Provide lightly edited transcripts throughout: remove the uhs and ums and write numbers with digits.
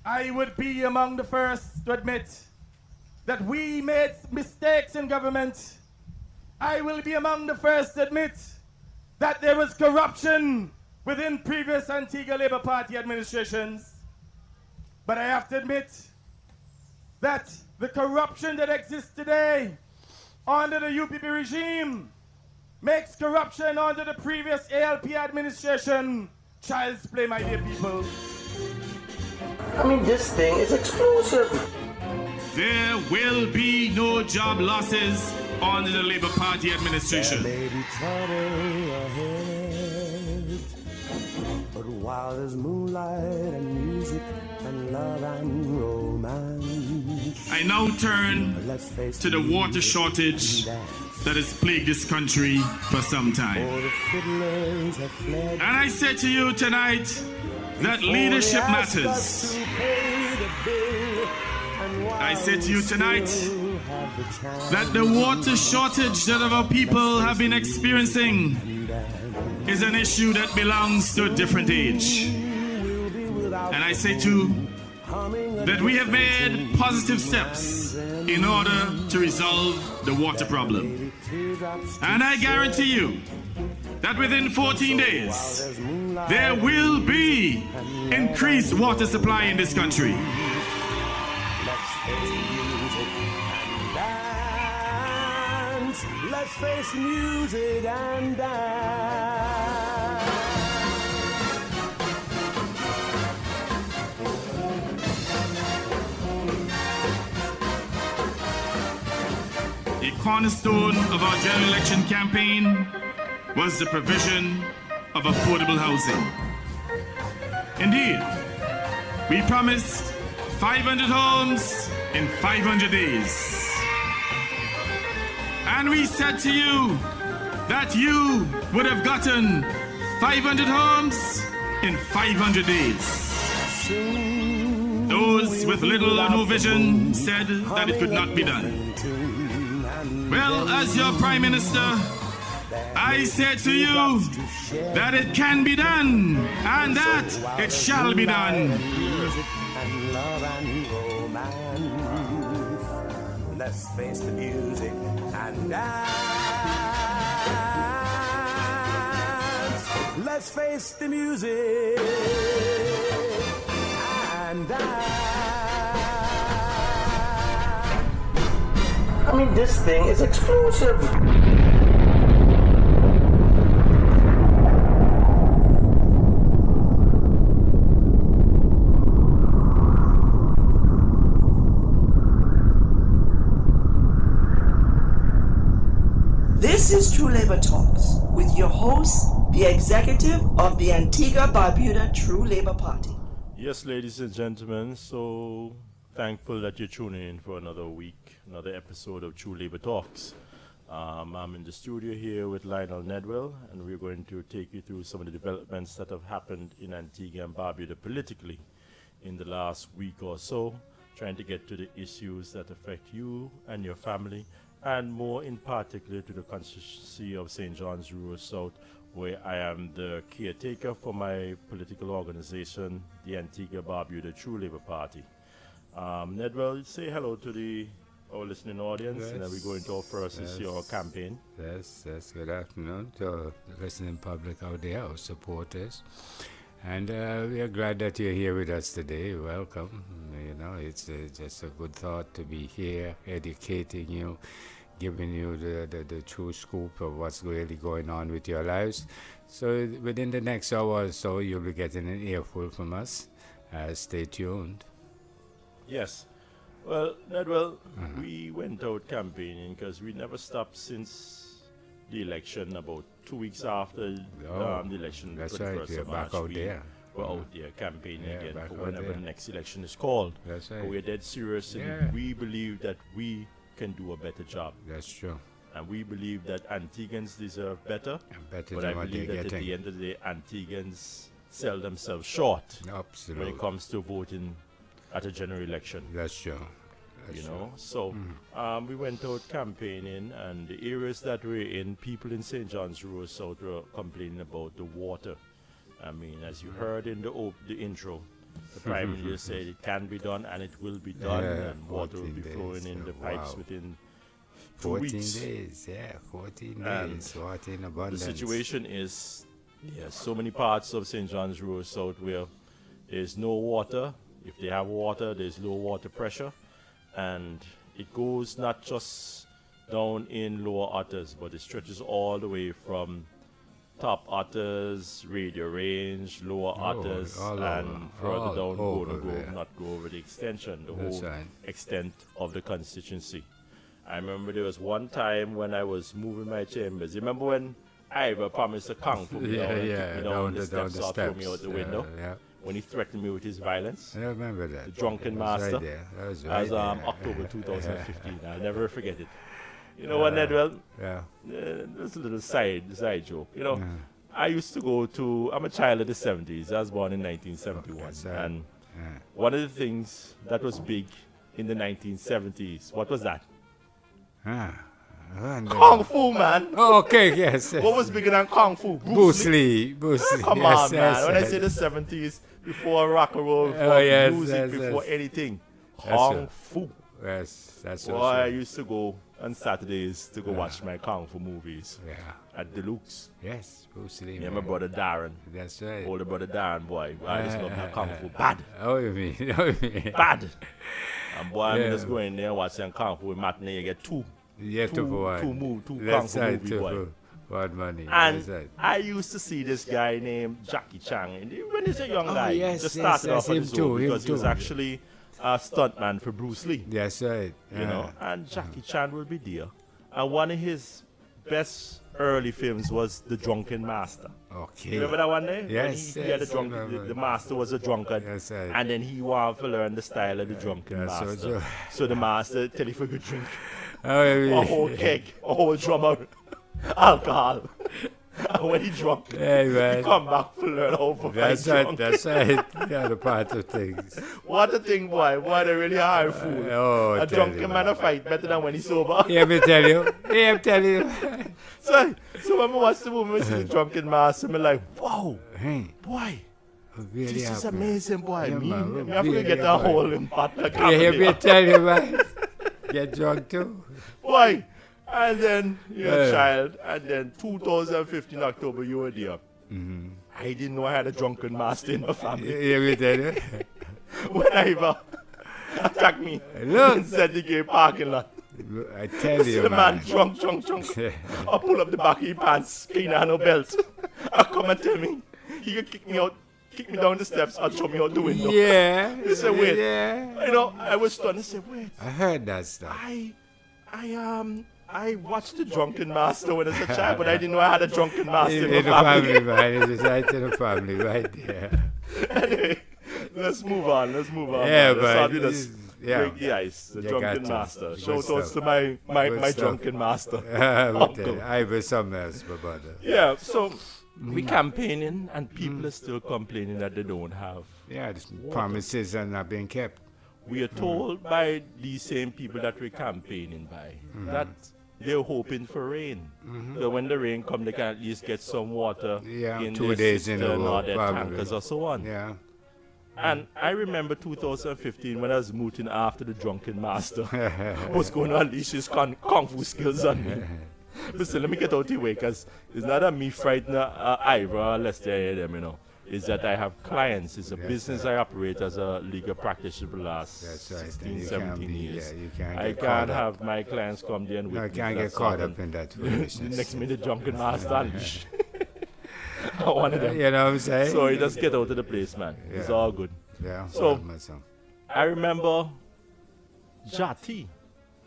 I would be among the first to admit that we made mistakes in government. I will be among the first to admit that there was corruption within previous Antigua Labour Party administrations. But I have to admit that the corruption that exists today under the UPP regime makes corruption under the previous ALP administration child's play, my dear people. I mean, this thing is explosive. There will be no job losses under the Labour Party administration. There may be trouble ahead, but while there's moonlight and music and love and romance, I now turn to the water shortage that has plagued this country for some time. And I say to you tonight that leadership matters. I say to you tonight that the water shortage that our people have been experiencing is an issue that belongs to a different age. And I say too that we have made positive steps in order to resolve the water problem. And I guarantee you that within 14 days, there will be increased water supply in this country. Let's face the music and dance. The cornerstone of our general election campaign was the provision of affordable housing. Indeed, we promised 500 homes in 500 days. And we said to you that you would have gotten 500 homes in 500 days. Those with little or no vision said that it could not be done. Well, as your Prime Minister, I say to you that it can be done and that it shall be done. Let's face the music and dance. Let's face the music and dance. I mean, this thing is explosive. This is True Labor Talks with your host, the executive of the Antigua Barbuda True Labor Party. Yes, ladies and gentlemen, so thankful that you're tuning in for another week, another episode of True Labor Talks. I'm in the studio here with Lionel Nedwell, and we're going to take you through some of the developments that have happened in Antigua and Barbuda politically in the last week or so, trying to get to the issues that affect you and your family, and more in particular to the constituency of St. John's Rural South, where I am the caretaker for my political organization, the Antigua Barbuda True Labor Party. Nedwell, say hello to our listening audience, yes, and then we go into our first issue of our campaign. Yes, good afternoon to the listening public out there, our supporters. And we are glad that you're here with us today. Welcome. You know, it's just a good thought to be here, educating you, giving you the true scoop of what's really going on with your lives. So within the next hour or so, you'll be getting an earful from us. Stay tuned. Yes. Well, Nedwell, we went out campaigning because we never stopped since the election, about 2 weeks after the election. That's right, you're back out there. We're out there campaigning again for whenever there. the next election is called. That's right. But we're dead serious, and we believe that we can do a better job. That's true. And we believe that Antigans deserve better. Better but than I what believe they're that at getting. the end of the day, Antigans sell themselves short Absolutely. when it comes to voting at a general election. That's true. You know, so we went out campaigning, and the areas that we're in, people in St. John's Rural South were complaining about the water. I mean, as you heard in the intro, The Prime Minister said it can be done and it will be done, and water will be flowing in the pipes within 2 14 weeks. days, 14 And days, water in The abundance. situation is, there's so many parts of St. John's Road South where there's no water. If they have water, there's low water pressure, and it goes not just down in Lower Otters, but it stretches all the way from Top Otters, Radio Range, Lower Otters, all and over, further all down over Golden Grove, there. not go over the extension, the That's whole right. extent of the constituency. I remember there was one time when I was moving my chambers. You remember when Ivor promised to kung fu me down and kick me down the steps or throw me out the window? Yeah. When he threatened me with his violence? I remember that. The drunken That was master. Right there. That was right As there. October 2015. I'll never forget it. You know what, Nedwell? Yeah. That's a little side joke. You know, I used to go to, I'm a child of the 70s. I was born in 1971. That's right. And one of the things that was big in the 1970s, what was that? Kung Fu, man. Oh, okay, yes. What was bigger than Kung Fu? Bruce Lee. Bruce Lee. Come yes, on, man. yes, When I yes. say the 70s, before rock and roll, before yes, music, yes, before yes. anything, That's Kung it. Fu. Yes, that's so Boy, I true. used to go on Saturdays to go watch my Kung Fu movies Yeah. at Deluxe. Yes, Bruce Lee. Yeah, my man. brother Darren. That's right. Older brother Darren, boy. I just love my Kung Fu. Bad. Oh, you mean? Oh, you mean? Bad. And boy, I Yeah. mean, just go in there and watch some Kung Fu matinee. You get two Yeah, two for one. Kung That's Fu right, movie, two boy. for one money. And That's right. I used to see this guy named Jackie Chan. And when he's a young Oh, guy, yes, just yes, started yes, off on him his too, own him because he was too. actually a stuntman for Bruce Lee. That's right. You know, and Jackie Chan will be there. And one of his best early films was The Drunken Master. Okay. Remember that one there? Yes, When he had yes, a drunk, I remember. the master was a drunkard. Yes, right. And then he wanted to learn the style of the drunken that's so master. true. So the master tell him for good drink Oh, you a mean? whole keg, a whole drum of alcohol. And when he drunk, Hey, he man. come back to learn how to fight That's drunk. right. That's right. Yeah, the part of things. What a thing, boy. What a really hard fool. Oh, A tell drunken you. man a fight better than when he's sober. Hear me tell you. Hear me tell you. So when I watch the movie, I see the drunken master, I'm like, wow, Hey, boy, really this is happen. amazing, boy. Yeah, me, man, me have to really get a happen. hole in pot like You hear me that. tell you, man. Get drunk too. Boy. And then you're a Yeah. child, and then 2015 October, you were there. Mm-hmm. I didn't know I had a drunken master in my family. Hear me tell you. When Ivor attacked me Look. inside the gay parking lot. I tell See you, the man man. drunk. I pull up the back of his pants, clean on no belt. I come and tell me he could kick me out, kick me down the steps, and throw me out the window. Yeah. He said, wait. Yeah. You know, I was stunned. I said, wait. I heard that stuff. I watched the Drunken Master when I was a child, but I didn't know I had a Drunken Master In in the my family. family, man. It is right in the family, right there. Anyway, let's move on. Yeah, man. Let's start with but this. yeah. Break the ice. The You Drunken got to. Master. Good Shout outs stuff. to my Good stuff. Drunken Master. But, I was something else, my brother. Yeah, so we campaigning and people are still complaining that they don't have. Yeah, the promises are not being kept. We are told by these same people that we're campaigning by that they're hoping for rain. So when the rain comes, they can at least get some water Yeah, in 2 their days in a cistern row, or their probably. tankers or so on. Yeah. And I remember 2015 when I was mooting after the Drunken Master was going to unleash his kung fu skills on me. But still, let me get out of the way, because it's not that me frightening Ivor or Lester them, you know. It's that I have clients. It's a business I operate as a legal practitioner for the last That's right. 16, You 17 can't be, years. you can't I get caught can't up. have my clients come there and No, you witness can't that get caught sort up of- in that The foolishness. next minute, Drunken Master unleash. One of them. You know what I'm saying? So you just get out of the place, man. It's Yeah. all good. Yeah. So- my son. I remember Jati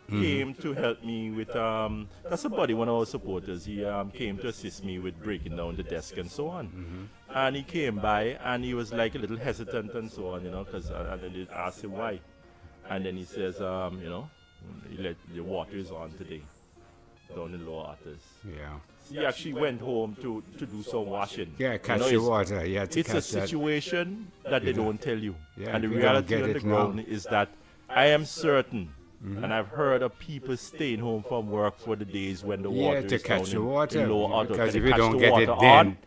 came to help me with that's somebody, one of our supporters. He came to assist me with breaking down the desk and so on. And he came by and he was like a little hesitant and so on, you know, because and then I asked him why. And then he says, you know, the water is on today down in Lower Otters. Yeah. He actually went home to do some washing. Yeah, catch You know, the it's- water. You have to It's a catch that. situation that they don't tell you. Yeah, And the if you don't reality get on the it now. ground is that I am certain, and I've heard of people staying home from work for the days when the Yeah, water to is catch down the in water. low Otter. Because Can if they you catch don't the get water it on? then,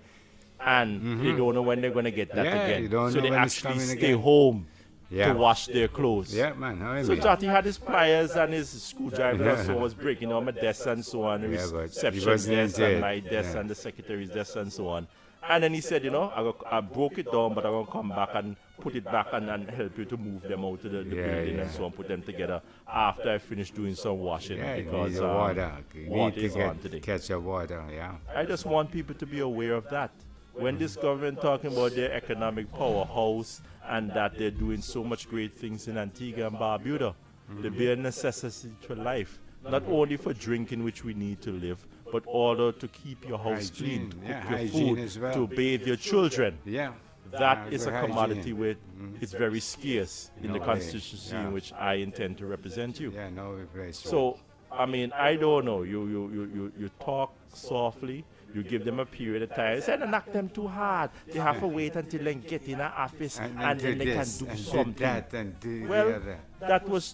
and they don't know when they're going to get that again. You don't so know they when it's actually coming stay again. home Yeah. to wash their clothes. Yeah, man. How So Jati had his pliers and his screwdriver and so was breaking on my desk and so on, the Yeah, but he reception wasn't desk dead. and my desk and the secretary's desk and so on. And then he said, you know, I broke it down, but I'm going to come back and put it back and help you to move them out to the building and so on, put them together after I finish doing some washing. Yeah, because you need water. You water need is on today. to catch your water, yeah. I just want people to be aware of that. When this government talking about their economic powerhouse and that they're doing so much great things in Antigua and Barbuda, the bare necessity for life, not only for drinking, which we need to live, but also to keep your house Hygiene, clean, to cook yeah, your hygiene food, as well. to bathe your children. Yeah. That is a good commodity hygiene. where it's very scarce in the No way. constituency Yeah. in which I intend to represent you. Yeah, no replace. So, I mean, I don't know. You talk softly. You give them a period of time. Instead of knock them too hard, they have to wait until they get in an office and then they can do and something. do that and do the Well, other. that was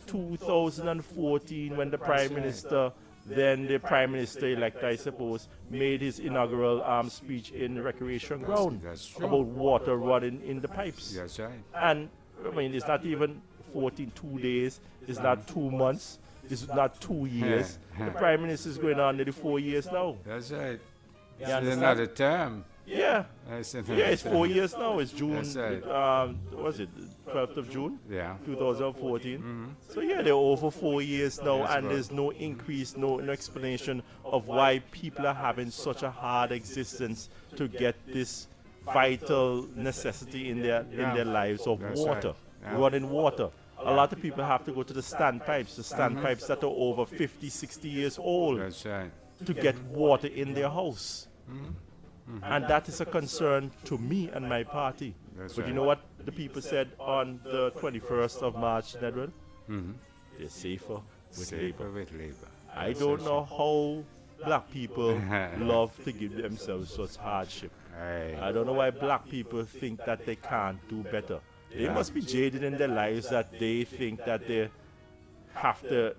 2014 when the Prime Minister, then the Prime Minister-elect, I suppose, made his inaugural speech in the recreation ground that's true. about water running in the pipes. That's right. And, I mean, it's not even 2 days, it's not 2 months, it's not 2 years. The Prime Minister is going on nearly 4 years now. That's right. You It's understand? another term. Yeah. That's another Yeah, it's term. 4 years now. It's June, That's right. was it 12th of June? Yeah. 2014. So yeah, they're over 4 years now, That's and right. there's no increase, no explanation of why people are having such a hard existence to get this vital necessity in their lives of That's water, right. Yeah. running water. A lot of people have to go to the standpipes, that are over 50, 60 years old That's right. to get water in their house. And that is a concern to me and my party. That's But you right. know what the people said on the 21st of March, Nedwell? They're safer with Safer labor. with labor. I don't know how black people love to give themselves such hardship. I don't know why black people think that they can't do better. They must be jaded in their lives that they think that they have to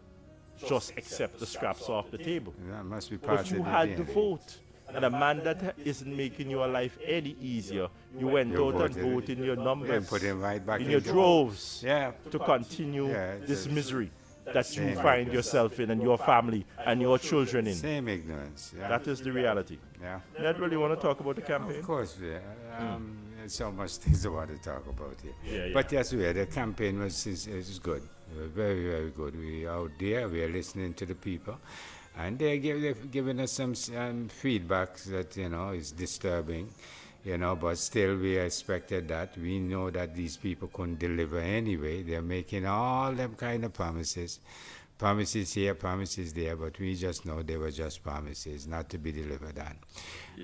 just accept the scraps off the table. That must be part But of you the had DNA. the vote. And a man that isn't making your life any easier, you went You out and voted. voted in your Yeah, numbers, put him right back in your into- droves, Yeah. to continue Yeah, this it's- misery that you Same. find yourself in and your family and your children in. Same ignorance. Yeah. That is the reality. Yeah. Ned, really want to talk about the campaign? Of course, yeah. There's so much things I want to talk about here. Yeah, yeah. But yes, the campaign is good. Very, very good. We out there, we are listening to the people. And they're giving us some feedback that, is disturbing, but still we expected that. We know that these people couldn't deliver anyway. They're making all them kind of promises. Promises here, promises there, but we just know they were just promises, not to be delivered on.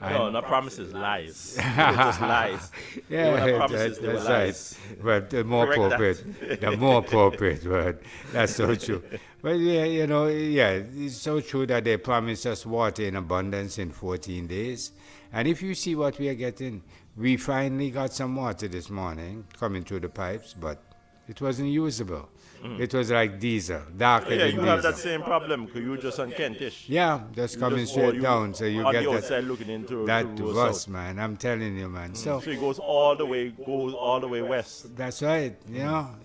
No, not promises, lies. They were just lies. They were not promises, they were that's lies. right. But the more Correct that. appropriate, the more appropriate word. That's so true. But it's so true that they promised us water in abundance in 14 days. And if you see what we are getting, we finally got some water this morning coming through the pipes, but it wasn't usable. It was like diesel, darker Yeah, than you diesel. have that same problem because you just on Kentish. Yeah, just coming just straight you down, so you on get the that. outside looking into That to was, south. man. I'm telling you, man. So So it goes all the way west. that's right.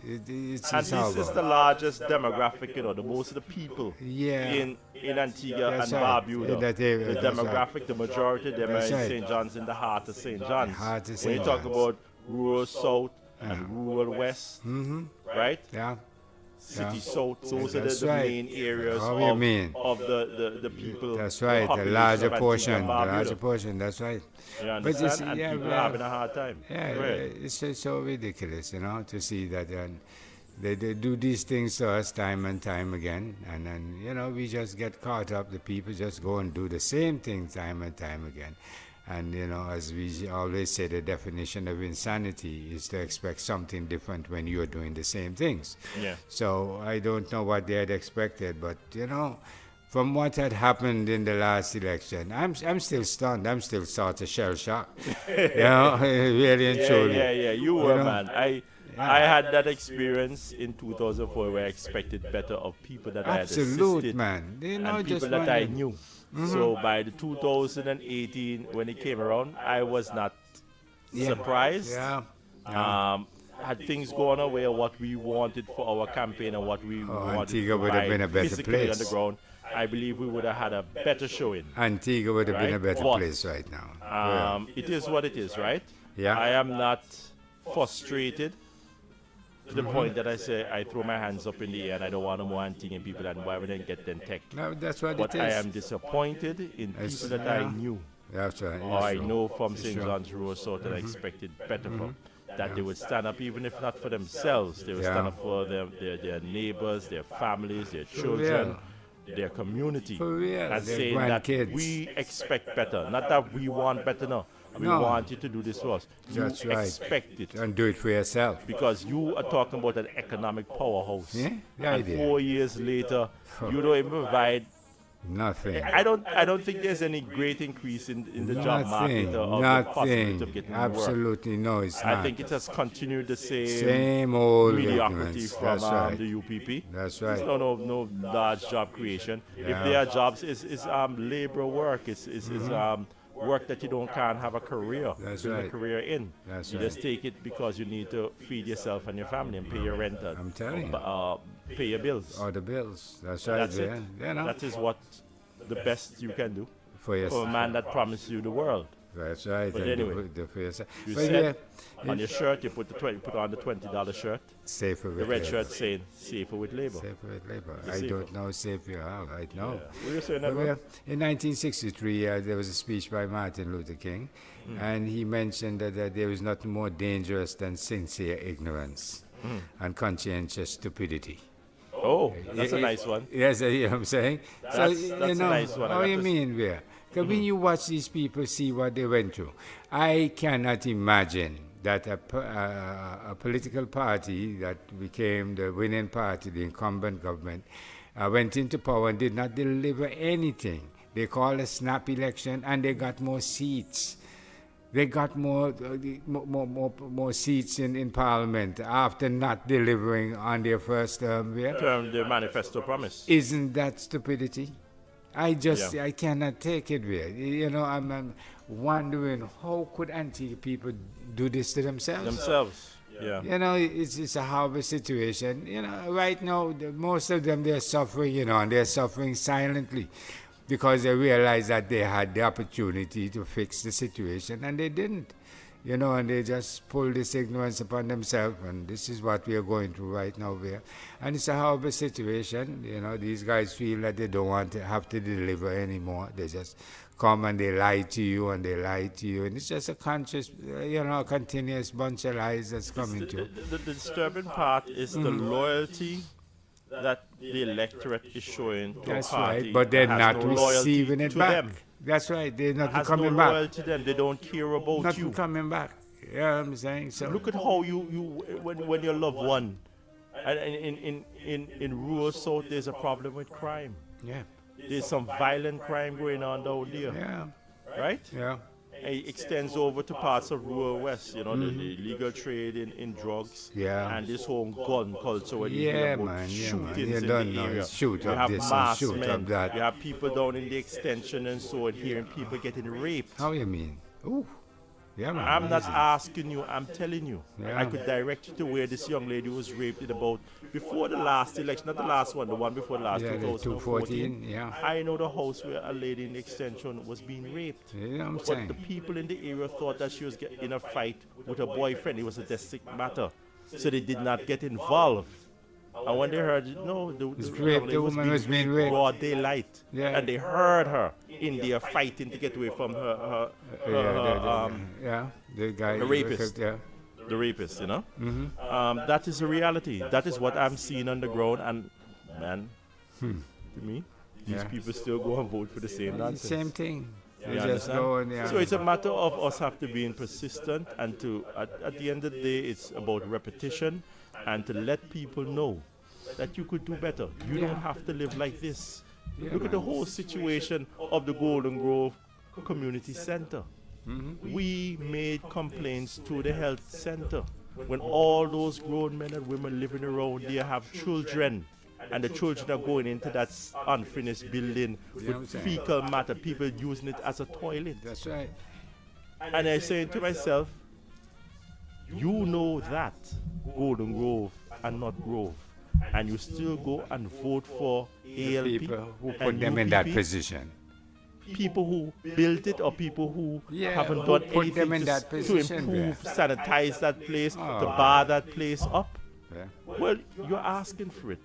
It's And this is the largest demographic, the most of the people Yeah. in Antigua That's and right. Barbuda. In that area, The that's right. demographic, the majority of them are That's in right. St. John's, in the heart of St. John's. Heart of When St. you talk John's. about rural south and rural west, right? Yeah. City Yeah. south, those are That's the right. main areas Oh, you mean. of the people. That's right. The population larger of Antigua portion. and The Barbuda. larger portion. That's right. You But understand? you see, And yeah, people we are have- having a hard time. Yeah, Go ahead. it's just so ridiculous, to see that they do these things to us time and time again. And then, we just get caught up. The people just go and do the same thing time and time again. And, as we always say, the definition of insanity is to expect something different when you're doing the same things. Yeah. So I don't know what they had expected, but, from what had happened in the last election, I'm still stunned. I'm still sort of shell-shocked. Really and truly. Yeah. You were, know? man. I had that experience in 2004 where I expected better of people that I had Absolute, assisted man. and just people that I wondering. knew. So by the 2018, when it came around, I was not surprised. Yeah. Had things gone our way, what we wanted for our campaign and what we wanted Antigua to would have been a better physically place. on the ground, I believe we would have had a better showing. Antigua would have been a Right? better But, place right now. It is what it is, right? Yeah. I am not frustrated to the point that I say I throw my hands up in the air and I don't want no more Antiguan people and why would I get them tech. No, that's what But it is. I am disappointed in It's- people that I yeah. knew That's right. or I It's true. know from St. Sure. John's Road sort and I expected better from. That they would stand up, even if not for themselves, they would stand up for their neighbors, their families, their children, their community, For real, and their saying that grandkids. we expect better. Not that we want better, no. We No. want you to do this for us. That's you right. expect it. And do it for yourself. Because you are talking about an economic powerhouse. Yeah, the And idea. 4 years later, you don't even provide. Nothing. I don't think there's any great increase in the job market or the possibility of getting work. Absolutely no, it's I not. think it has continued the Same old mediocrity ignorance. from That's right. the UPP. That's There's right. no large job creation. If Yeah. there are jobs, it's labor work. It's work that you can't have a career, That's build a right. career in. That's you right. just take it because you need to feed yourself and your family and pay your rent. And, I'm telling you. pay your bills. Or the bills. That's right. That's yeah. it. You know, That is what the best you can do for for a yourself. man that promised you the world. That's right. But and anyway, for yourself. You But said yeah, on your shirt, you put on the $20 shirt, safer the with red labor. shirt saying safer with labor. Safer with labor. The I safer. don't know safer how. Right now. What are you saying, But, Edward? in 1963, there was a speech by Martin Luther King, and he mentioned that there is nothing more dangerous than sincere ignorance and conscientious stupidity. Oh, that's a nice one. Yes, you know what I'm saying? That's a nice one. I How got you this. mean, Where? Because when you watch these people see what they went through, I cannot imagine that a political party that became the winning party, the incumbent government, went into power and did not deliver anything. They called a snap election and they got more seats. They got more seats in Parliament after not delivering on their first term. The manifesto promise. Isn't that stupidity? I cannot take it. You know, I'm wondering how could Antigua people do this to themselves? Yeah. You know, it's a horrible situation. You know, right now, most of them, they're suffering, you know, and they're suffering silently because they realize that they had the opportunity to fix the situation and they didn't. You know, and they just pull this ignorance upon themselves, and this is what we are going through right now there. And it's a horrible situation. You know, these guys feel that they don't want to have to deliver anymore. They just come and they lie to you and they lie to you, and it's just a conscious, continuous bunch of lies that's coming to. The disturbing part is the loyalty that the electorate is showing to That's a party right, but they're that has not no loyalty receiving it to back. them. That's right, they're not Has coming no back. loyalty to them. They don't care about Nothing you. coming back. You know what I'm saying? So Look at how you when your loved one, and in rural South there's a problem with crime. yeah, There's some violent crime going on down there, yeah, right? yeah. It extends over to parts of rural West, you know, the illegal trade in drugs, Yeah. and this whole gun culture where you Yeah, hear about man, yeah, man. shootings You in don't the know, area. shoot you up have this and mass shoot men. up that. You have people down in the extension and so on, hearing people getting raped. How you mean? Ooh, yeah, man. I'm not easy. asking you, I'm telling you. Yeah. I could direct you to where this young lady was raped in about before the last election, not the last one, the one before the last, Yeah, the 2014. 214, yeah. I know the house where a lady in the extension was being raped. You know what I'm But saying? the people in the area thought that she was in a fight with her boyfriend. It was a domestic matter. So they did not get involved. And when they heard, no, the raped, the woman was being raped. broad daylight. Yeah. And they heard her in there fighting to get away from her The guy, the rapist. Yeah. the rapist, you know? That is the reality. That is what I'm seeing on the ground. And, man, to me, these Yeah. people still go and vote for the same nonsense. Same thing. They You just understand? go and yeah. So it's a matter of us have to be persistent and to, at the end of the day, it's about repetition and to let people know that you could do better. You don't have to live like this. Yeah, Look at the man. whole situation of the Golden Grove Community Center. We made complaints to the health center when all those grown men and women living around there have children. And the children are going into that unfinished building I'm with saying. fecal matter, people using it as a toilet. That's right. And I say to myself, You know that Golden Grove and not Grove, and you still go and vote for ALP People who and put them in that UPP? position. People who built it or people who haven't who done put anything them in to, that to position improve, there. sanitize that place, to Oh. bar that place up. Yeah. Well, you're asking for it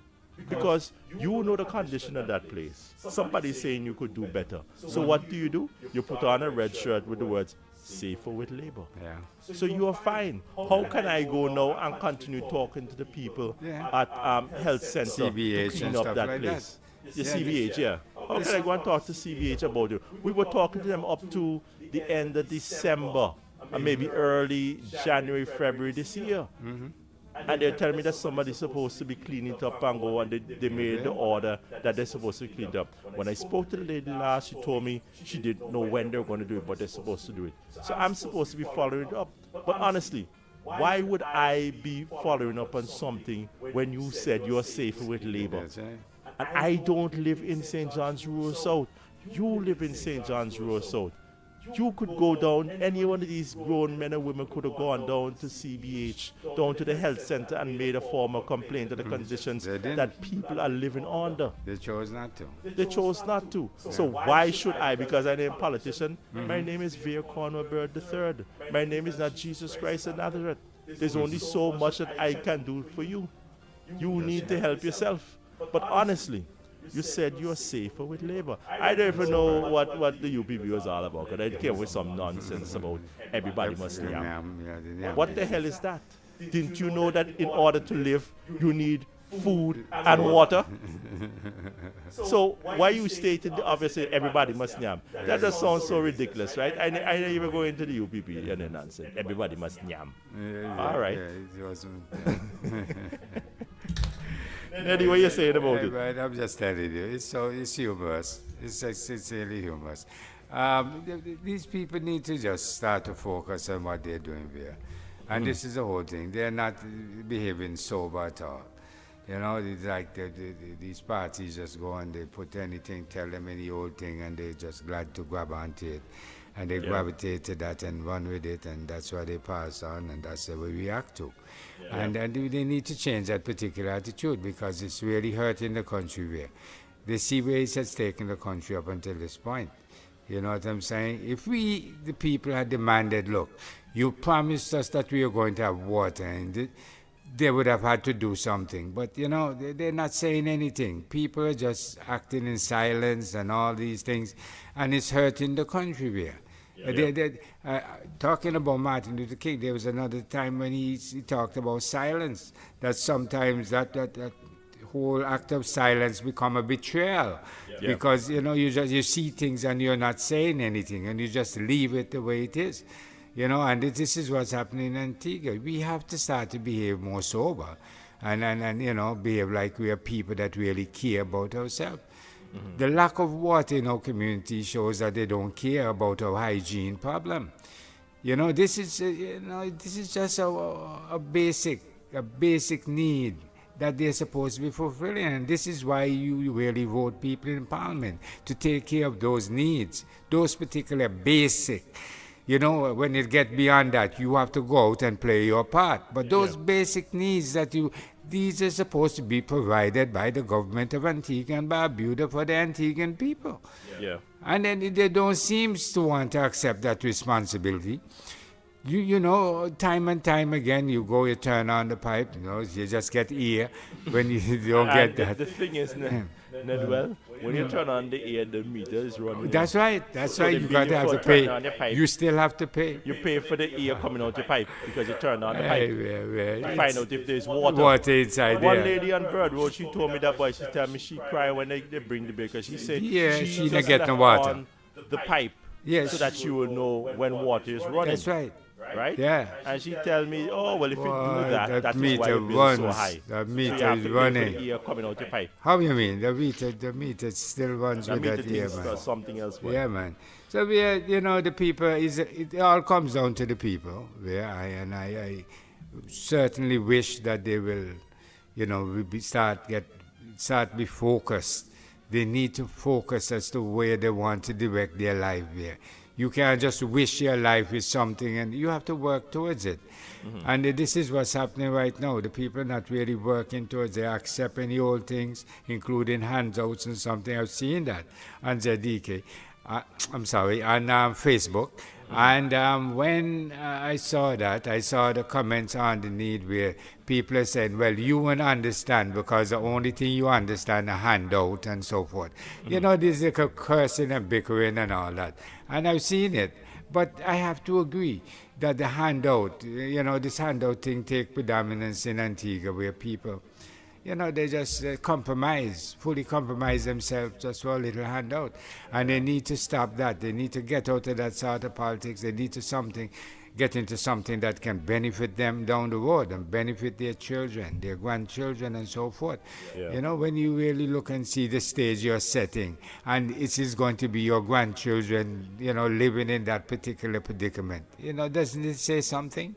because you know the condition of that place. Somebody's saying you could do better. So what do? You put on a red shirt with the words "safer with Labour." Yeah. So you are fine. How can I go now and continue talking to the people at health center CBH to clean and up stuff that like place? The Yeah, CBH, yeah. How can I go and talk to CBH about it? We were talking to them up to the end of December and maybe early January, February this year. And they're telling me that somebody's supposed to be cleaning it up and go, and they made the order that they're supposed to clean it up. When I spoke to the lady last, she told me she didn't know when they're going to do it, but they're supposed to do it. So I'm supposed to be following it up. But honestly, why would I be following up on something when you said you're safer with Labour? That's right. And I don't live in St. John's Rural South. You live in St. John's Rural South. You could go down, any one of these grown men and women could have gone down to CBH, down to the health center and made a formal complaint of the conditions They didn't. that people are living under. They chose not to. They chose not to. So why should I? Because I'm a politician. My name is Veer Cornwall Bird III. My name is not Jesus Christ of Nazareth. There's only so much that I can do for you. You need to help yourself. But honestly, you said you're safer with Labour. I don't even know what the UPP was all about, because I came with some nonsense about everybody must yam. What the hell is that? Didn't you know that in order to live, you need food and water? So why you stated obviously everybody must yam? That just sounds so ridiculous, right? I didn't even go into the UPP and the nonsense. Everybody must yam. All right. Yeah, it wasn't. Eddie, what you saying about it? Right, I'm just telling you, it's humorous. It's sincerely humorous. These people need to just start to focus on what they're doing there. And this is the whole thing. They're not behaving sober at all. You know, it's like these parties just go and they put anything, tell them any old thing, and they're just glad to grab onto it. And they gravitate to that and run with it, and that's what they pass on, and that's the way we act to. And they need to change that particular attitude, because it's really hurting the country where the CBH has taken the country up until this point. You know what I'm saying? If we, the people, had demanded, look, you promised us that we are going to have water, and they would have had to do something. But, you know, they're not saying anything. People are just acting in silence and all these things, and it's hurting the country there. Talking about Martin Luther King, there was another time when he talked about silence, that sometimes that whole act of silence become a betrayal, because, you know, you see things and you're not saying anything, and you just leave it the way it is. You know, and this is what's happening in Antigua. We have to start to behave more sober and you know, behave like we are people that really care about ourselves. The lack of water in our community shows that they don't care about our hygiene problem. You know, this is just a basic need that they're supposed to be fulfilling, and this is why you really vote people in Parliament, to take care of those needs, those particular basic. You know, when it gets beyond that, you have to go out and play your part. But those basic needs these are supposed to be provided by the government of Antigua and Barbuda for the Antiguan people. And then they don't seem to want to accept that responsibility. You know, time and time again, you turn on the pipe, you know, you just get ear when you don't get that. The thing is, Nedwell, when you turn on the air, the meter is running. That's right. You got to have to pay. You still have to pay. You pay for the air coming out your pipe because you turn on the pipe. To find out if there's water. Water inside there. One lady on Bird Road, she told me that boy. She told me she cried when they bring the baker. She said she just not get no left water on the pipe so that she will know when water is running. That's right. Right? Yeah. And she tell me, oh, well, if you do that, that's meter why the bill is so runs. high. That So meter you have is to pay running. for the air coming out your pipe. How you mean? The meter still runs The with meter that air, thinks man. something else. Yeah, man. So we are, you know, the people it all comes down to the people. Yeah, I certainly wish that they will, you know, start be focused. They need to focus as to where they want to direct their life there. You can't just wish your life with something, and you have to work towards it. And this is what's happening right now. The people are not really working towards it, accepting the old things, including handouts and something. I've seen that on ZDK. I'm sorry, on Facebook. And when I saw that, I saw the comments underneath where people are saying, well, you won't understand because the only thing you understand is a handout and so forth. You know, there's like a cursing and bickering and all that. And I've seen it. But I have to agree that the handout, you know, this handout thing take predominance in Antigua where people, you know, they just fully compromise themselves just for a little handout. And they need to stop that. They need to get out of that sort of politics. They need to get into something that can benefit them down the road and benefit their children, their grandchildren, and so forth. Yeah. You know, when you really look and see the stage you're setting, and it is going to be your grandchildren, you know, living in that particular predicament, you know, doesn't it say something?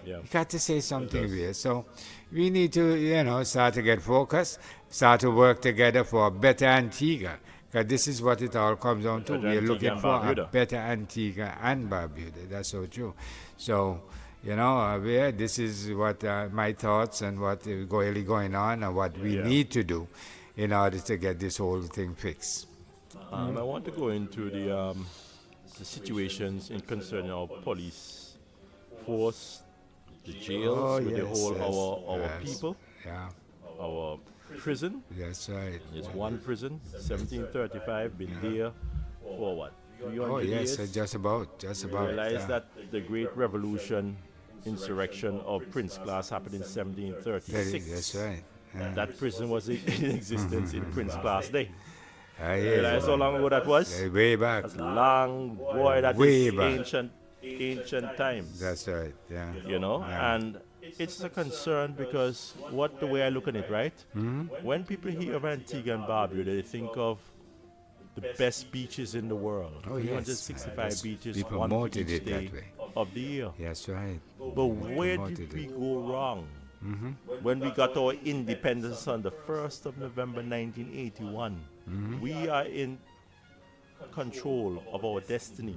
Yeah. You got to say something here. So we need to, you know, start to get focused, start to work together for a better Antigua. Because this is what it all comes down to. We're looking for a better Antigua and Barbuda. That's so true. So, you know, this is what my thoughts and what is really going on and what we need to do in order to get this whole thing fixed. I want to go into the situations in concerning our police force, the jails, where they hold our people, our prison. That's right. There's one prison, 1735, been there for what, 300 years? Just about. You realize that the Great Revolution insurrection of Prince Class happened in 1736. That's right. That prison was in existence in Prince Class Day. You realize how long ago that was? Way back. That's long, boy, that way is ancient times. That's right, yeah. You know, and it's a concern because the way I look at it, right? When people hear of Antigua and Barbuda, they think of the best beaches in the world. 365 beaches, one beach day of the year. That's right. But where did we go wrong? When we got our independence on the 1st of November 1981, we are in control of our destiny.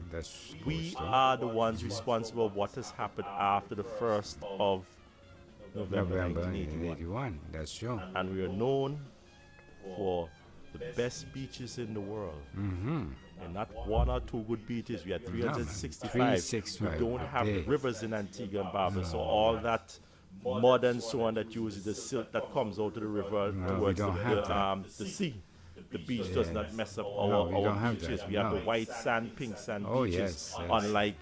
We are the ones responsible for what has happened after the 1st of November 1981. That's true. And we are known for the best beaches in the world. And not one or two good beaches. We had 365. We don't have rivers in Antigua and Barbuda. So all that mud and so on that uses the silt that comes out of the river towards the sea. The beach does not mess up our beaches. We have the white sand, pink sand beaches, unlike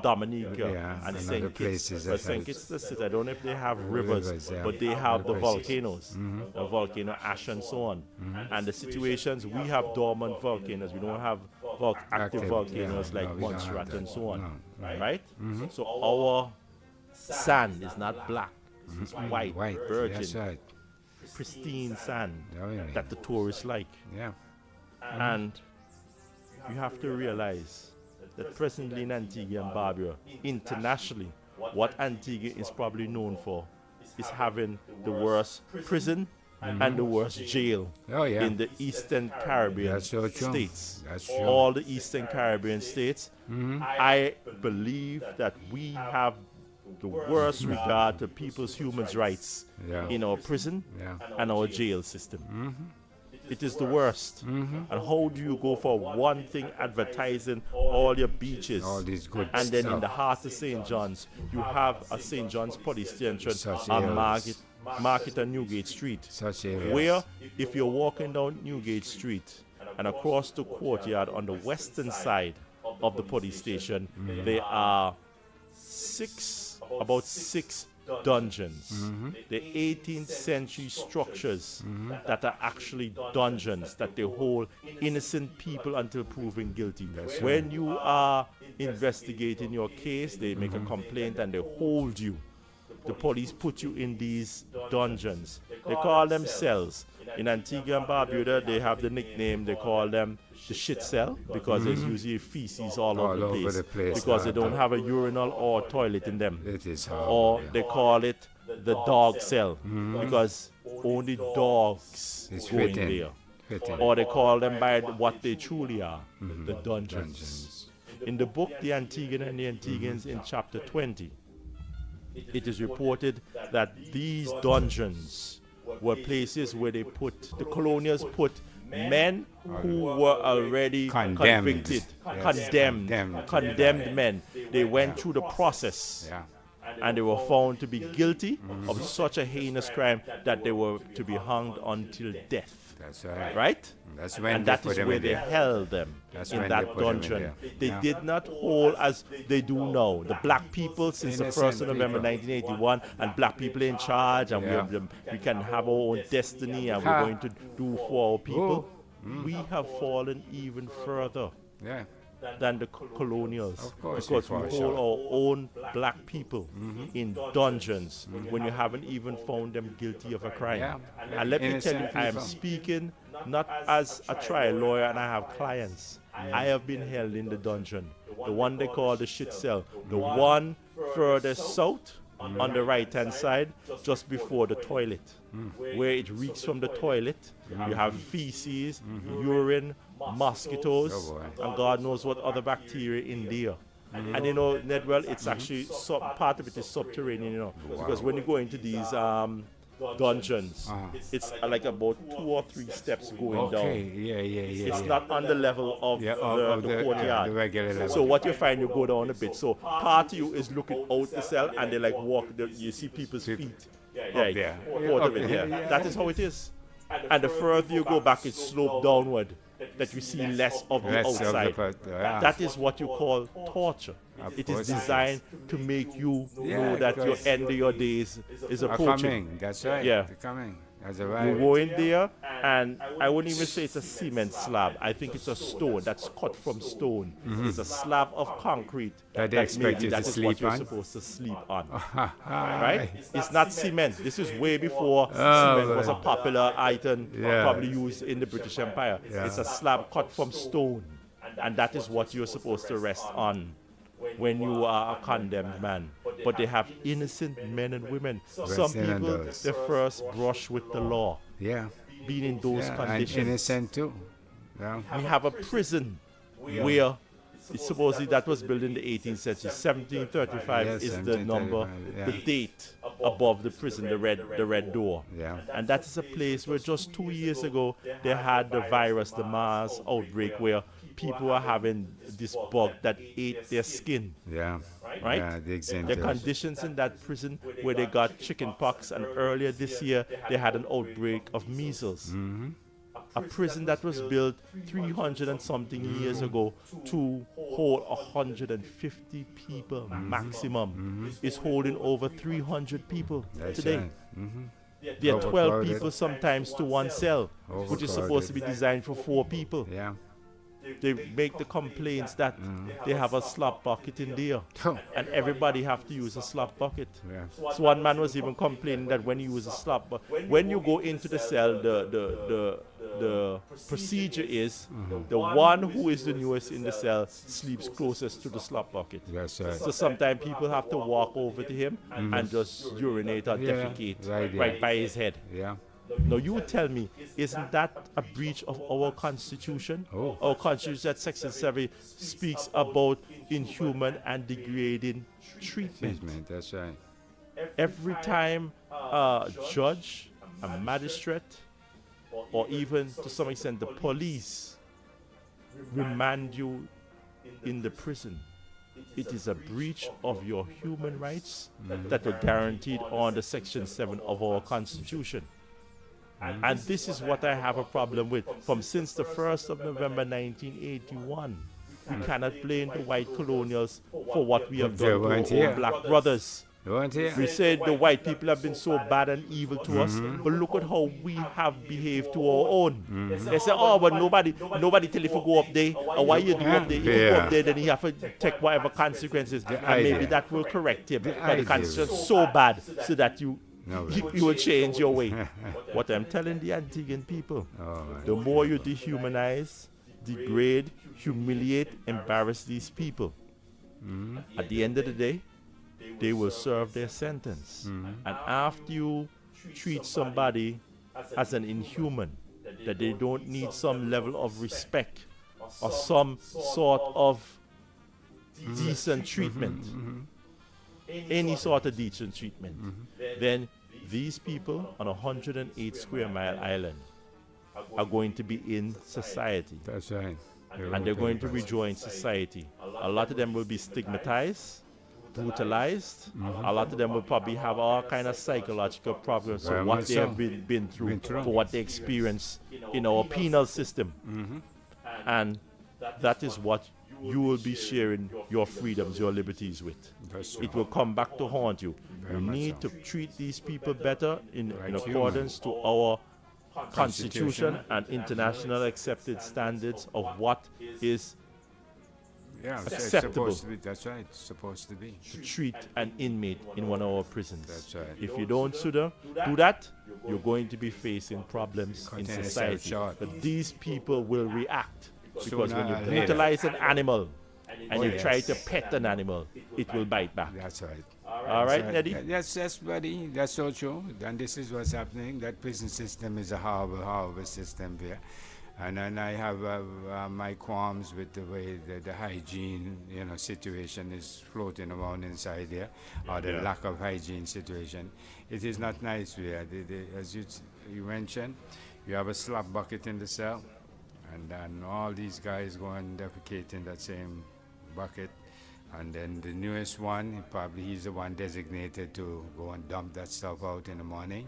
Dominica and St. Kitts. But St. Kitts, I don't know if they have rivers, but they have the volcanoes, the volcano ash and so on. And the situations, we have dormant volcanoes. We don't have active volcanoes like Montserrat and so on, right? So our sand is not black. It's white, virgin. That's right. Pristine sand that the tourists like. And you have to realize that presently in Antigua and Barbuda, internationally, what Antigua is probably known for is having the worst prison and the worst jail in the Eastern Caribbean states. All the Eastern Caribbean states, I believe that we have the worst regard to people's human rights in our prison and our jail system. It is the worst. And how do you go for one thing advertising all your beaches, all these good and stuff. then in the heart of St. John's you have a St. John's police station on Market and Newgate Street, where if you're walking down Newgate Street and across the courtyard on the western side of the police station, there are about six dungeons. The 18th century structures that are actually dungeons, that they hold innocent people until proven guilty. When you are investigating your case, they make a complaint and they hold you. The police put you in these dungeons. They call them cells. In Antigua and Barbuda, they have the nickname, they call them the shit cell, because there's usually feces all over the place because they don't have a urinal or a toilet in them. It is or they call it the dog cell because only dogs go in there. Or they call them by what they truly are, the dungeons. In the book, The Antiguan and the Antiguans, in chapter 20, it is reported that these dungeons were places where the colonials put men who were already convicted, condemned men. They went through the process. And they were found to be guilty of such a heinous crime that they were to be hanged until death. That's right. Right? That's when and that is where they held them in that dungeon. They did not hold as they do now. The black people since the 1st of November 1981, and black people in charge, and we can have our own destiny, and we're going to do for our people. We have fallen even further than the colonials, because we hold our own black people in dungeons when you haven't even found them guilty of a crime. And let me tell you, I am speaking not as a trial lawyer and I have clients. I have been held in the dungeon, the one they call the shit cell, the one further south on the right hand side, just before the toilet, where it reeks from the toilet. You have feces, urine, mosquitoes, and God knows what other bacteria in there. And you know, Nedwell, it's actually part of it is subterranean, you know, because when you go into these dungeons, it's like about 2 or 3 steps going down. It's not on the level of the courtyard. The regular level. So what you find, you go down a bit. So part of you is looking out the cell, and they like walk. You see people's feet. That is how it is. And the further you go back, it's sloped downward, that you see less of the outside. That is what you call torture. It is designed to make you know that your end of your days is approaching. Coming. That's right. Yeah. Coming. You go in there, and I wouldn't even say it's a cement slab. I think it's a stone that's cut from stone. It's a slab of concrete that they expect you to that is sleep what you're on. supposed to sleep on. Right? It's not cement. This is way before cement was a popular item, probably used in the British Empire. It's a slab cut from stone, and that is what you're supposed to rest on when you are a condemned man. But they have innocent men and women. Some people, their first brush with the law, being in those conditions. And innocent too. We have a prison where supposedly that was built in the 18th century. 1735 is the number, the date above the prison, the red door. And that is a place where just 2 years ago they had the virus, the MERS outbreak, where people are having this bug that ate their skin. Right? The conditions in that prison where they got chicken pox, and earlier this year they had an outbreak of measles. A prison that was built 300 and something years ago to hold 150 people maximum is holding over 300 people today. There are 12 people sometimes to one cell, which is supposed to be designed for 4 people. They make the complaints that they have a slop bucket in there, and everybody have to use a slop bucket. So one man was even complaining that when you use a slop bucket, when you go into the cell, the procedure is the one who is the newest in the cell sleeps closest to the slop bucket. So sometimes people have to walk over to him and just urinate or defecate right by his head. Now you tell me, isn't that a breach of our Constitution? Our Constitution at Section 7 speaks about inhuman and degrading treatment. That's right. Every time a judge, a magistrate, or even to some extent the police remand you in the prison, it is a breach of your human rights that are guaranteed under Section 7 of our Constitution. And this is what I have a problem with. Since the 1st of November 1981, we cannot blame the white colonials for what we have done to our black brothers. We said the white people have been so bad and evil to us, but look at how we have behaved to our own. They say, oh, but nobody tell you to go up there, or why you do up there? If you go up there, then you have to take whatever consequences, and maybe that will correct him. But the Constitution is so bad so that you will change your way. What I'm telling the Antiguan people, the more you dehumanize, degrade, humiliate, embarrass these people, at the end of the day, they will serve their sentence. And after you treat somebody as an inhuman, that they don't need some level of respect or some sort of decent treatment, any sort of decent treatment, then these people on a 108 square mile island are going to be in society. That's right. And they're going to rejoin society. A lot of them will be stigmatized, brutalized. A lot of them will probably have all kind of psychological problems for what they have been through, for what they experience in our penal system. And that is what you will be sharing your freedoms, your liberties with. It will come back to haunt you. You need to treat these people better in accordance to our Constitution and international accepted standards of what is acceptable. That's right. It's supposed to be. To treat an inmate in one of our prisons. That's right. If you don't do that, you're going to be facing problems in society. But these people will react. Because when you brutalize an animal and you try to pet an animal, it will bite back. That's right. All right, Neddy? Yes, buddy. That's so true. And this is what's happening. That prison system is a horrible system there. And then I have my qualms with the way the hygiene, situation is floating around inside there, or the lack of hygiene situation. It is not nice there. As you mentioned, you have a slop bucket in the cell, and then all these guys go and defecate in that same bucket. And then the newest one, he's the one designated to go and dump that stuff out in the morning.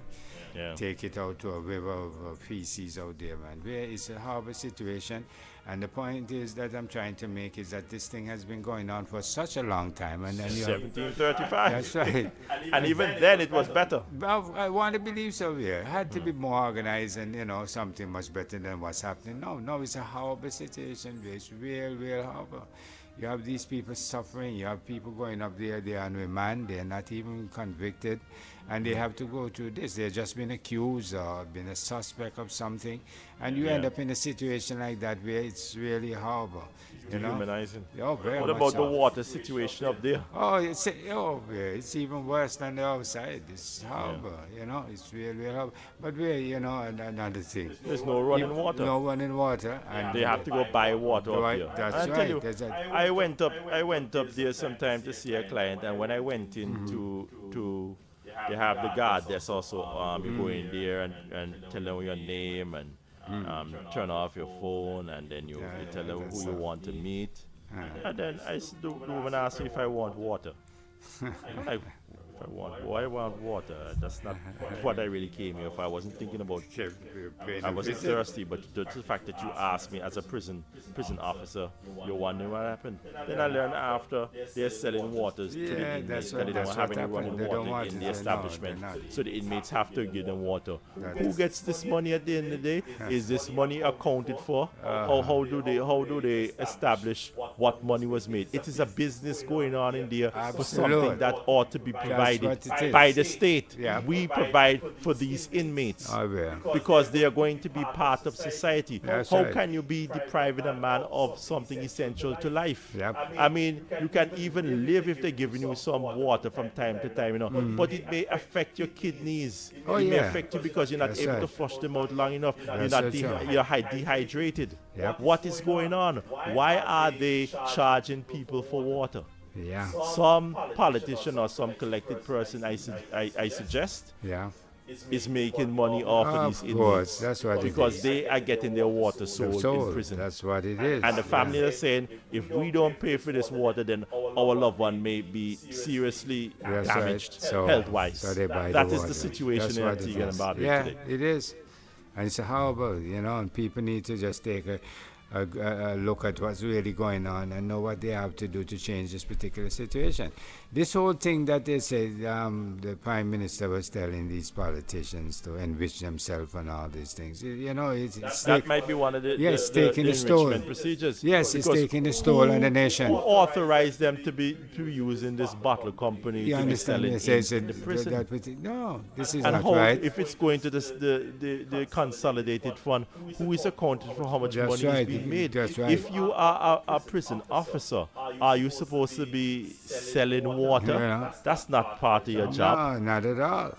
Take it out to a river of feces out there, man. It's a horrible situation. And the point is that I'm trying to make is that this thing has been going on for such a long time. And then 1735. That's right. And even then it was better. I want to believe so here. It had to be more organized and, something much better than what's happening. No, it's a horrible situation. It's real horrible. You have these people suffering. You have people going up there. They are on remand. They're not even convicted. And they have to go through this. They've just been accused or been a suspect of something. And you end up in a situation like that where it's really horrible. Dehumanizing. Very what much about so. the water situation up there? It's even worse than the outside. It's horrible, It's really horrible. But another thing. There's no running water. No running water. And they have to go buy water up here. That's right. I went up there sometime to see a client, and when I went in to they have the guard that's also you go in there and tell them your name and turn off your phone, and then you tell them who you want to meet. And then the woman asked me if I want water. I want water. That's not what I really came here for. I wasn't thinking about I wasn't thirsty, but the fact that you asked me as a prison officer, you're wondering what happened. Then I learned after they're selling waters to the inmates, and they don't have any running water in the establishment. So the inmates have to give them water. Who gets this money at the end of the day? Is this money accounted for? Or how do they establish what money was made? It is a business going on in there for something that ought to be provided by the state. We provide for these inmates because they are going to be part of society. How can you be depriving a man of something essential to life? I mean, you can even live if they're giving you some water from time to time, but it may affect your kidneys. It may affect you because you're not able to flush them out long enough. You're dehydrated. What is going on? Why are they charging people for water? Some politician or some collected person, I suggest, is making money off of these inmates. That's what because they are getting their water sold in prison. That's what it is. And the family are saying, if we don't pay for this water, then our loved one may be seriously damaged health-wise. So they buy that the is water. the situation in Antigua and Barbuda today. It is. And it's horrible, and people need to just take a look at what's really going on and know what they have to do to change this particular situation. This whole thing that they say the Prime Minister was telling these politicians to enrich themselves and all these things, that might be one of the taking the enrichment procedures. Yes, it's taking the toll on the nation. Who authorized them to using this bottle company you to be selling in the prison? No, this is and not how, right. If it's going to the consolidated fund, who is accounted for how much money is being made? That's right. If you are a prison officer, are you supposed to be selling water? That's not part of your job. No, not at all.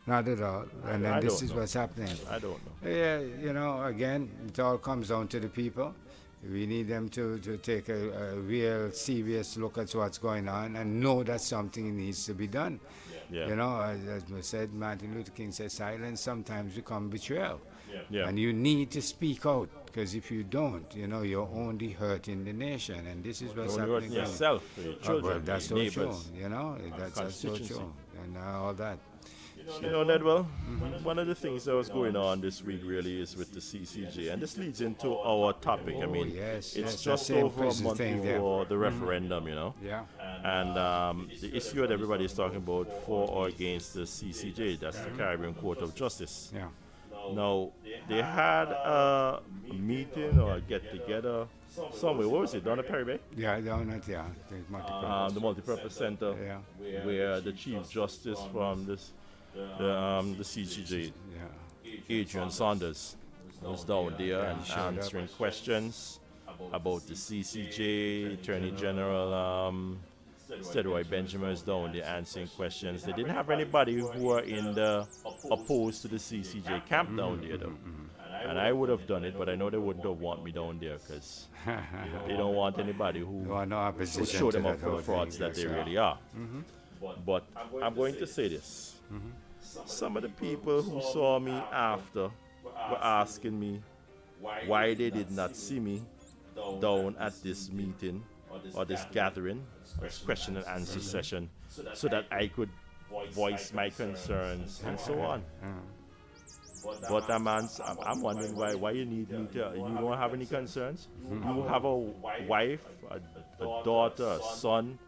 Not at all. And then this is what's happening. I don't know. Again, it all comes down to the people. We need them to take a real serious look at what's going on and know that something needs to be done. Yeah. You know, as I said, Martin Luther King said, silence sometimes becomes betrayal. Yeah. And you need to speak out, because if you don't, you know, you're only hurting the nation. And this is what's Only happening. hurting yourself, for your children, well, that's your so true, neighbors, you know, that's so constituency. true. And all that. You know, Nedwell, one of the things that was going on this week really is with the C.C.J. And this leads into our topic. I mean, yes, it's yes, just the same over a prison month thing there. before the referendum, you know. Yeah. And the issue that everybody is talking about for or against the C.C.J., that's the Caribbean Court of Justice. Yeah. Now, they had a meeting or a get-together somewhere. What was it, down at Perry Bay? Yeah, down at, yeah, The multipurpose center, Yeah. where the Chief Justice from the C.C.J., Adrian Saunders, was down there and answering questions about the C.C.J. Attorney General Sedroy Benjamin is down there answering questions. They didn't have anybody who were in the opposed to the C.C.J. camp down there, though. And I would have done it, but I know they wouldn't have want me down there, because they don't want anybody who would show them up for the frauds that they really are. But I'm going to say this. Some of the people who saw me after were asking me why they did not see me down at this meeting or this gathering, or this question and answer session, so that I could voice my concerns and so on. But I'm wondering why you need me to. You don't have any concerns? You have a wife, a daughter, a son,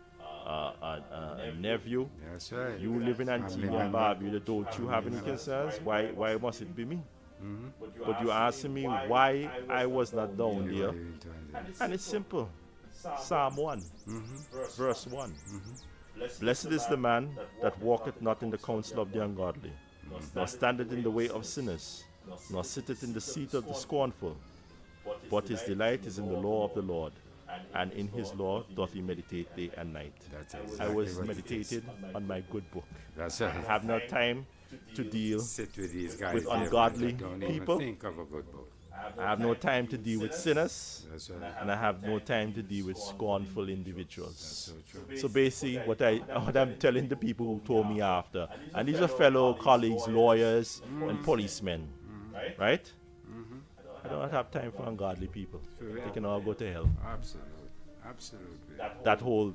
a nephew. That's right. You live in Antigua and Barbuda. Don't you have any concerns? Why must it be me? But you asking me why I was not down there, and it's simple. Psalm 1, verse 1. Blessed is the man that walketh not in the counsel of the ungodly, nor standeth in the way of sinners, nor sitteth in the seat of the scornful. But his delight is in the law of the Lord, and in his law doth he meditate day and night. I was meditating on my good book. That's right. I have no time to deal Sit with these guys with there, ungodly don't people. Even think of a good book. I have no time to deal with sinners, That's right. and I have no time to deal with scornful individuals. So true. So basically, what I'm telling the people who told me after, and these are fellow colleagues, lawyers, and policemen, right? I don't have time for ungodly people. They can all go to hell. Absolutely. Absolutely. That whole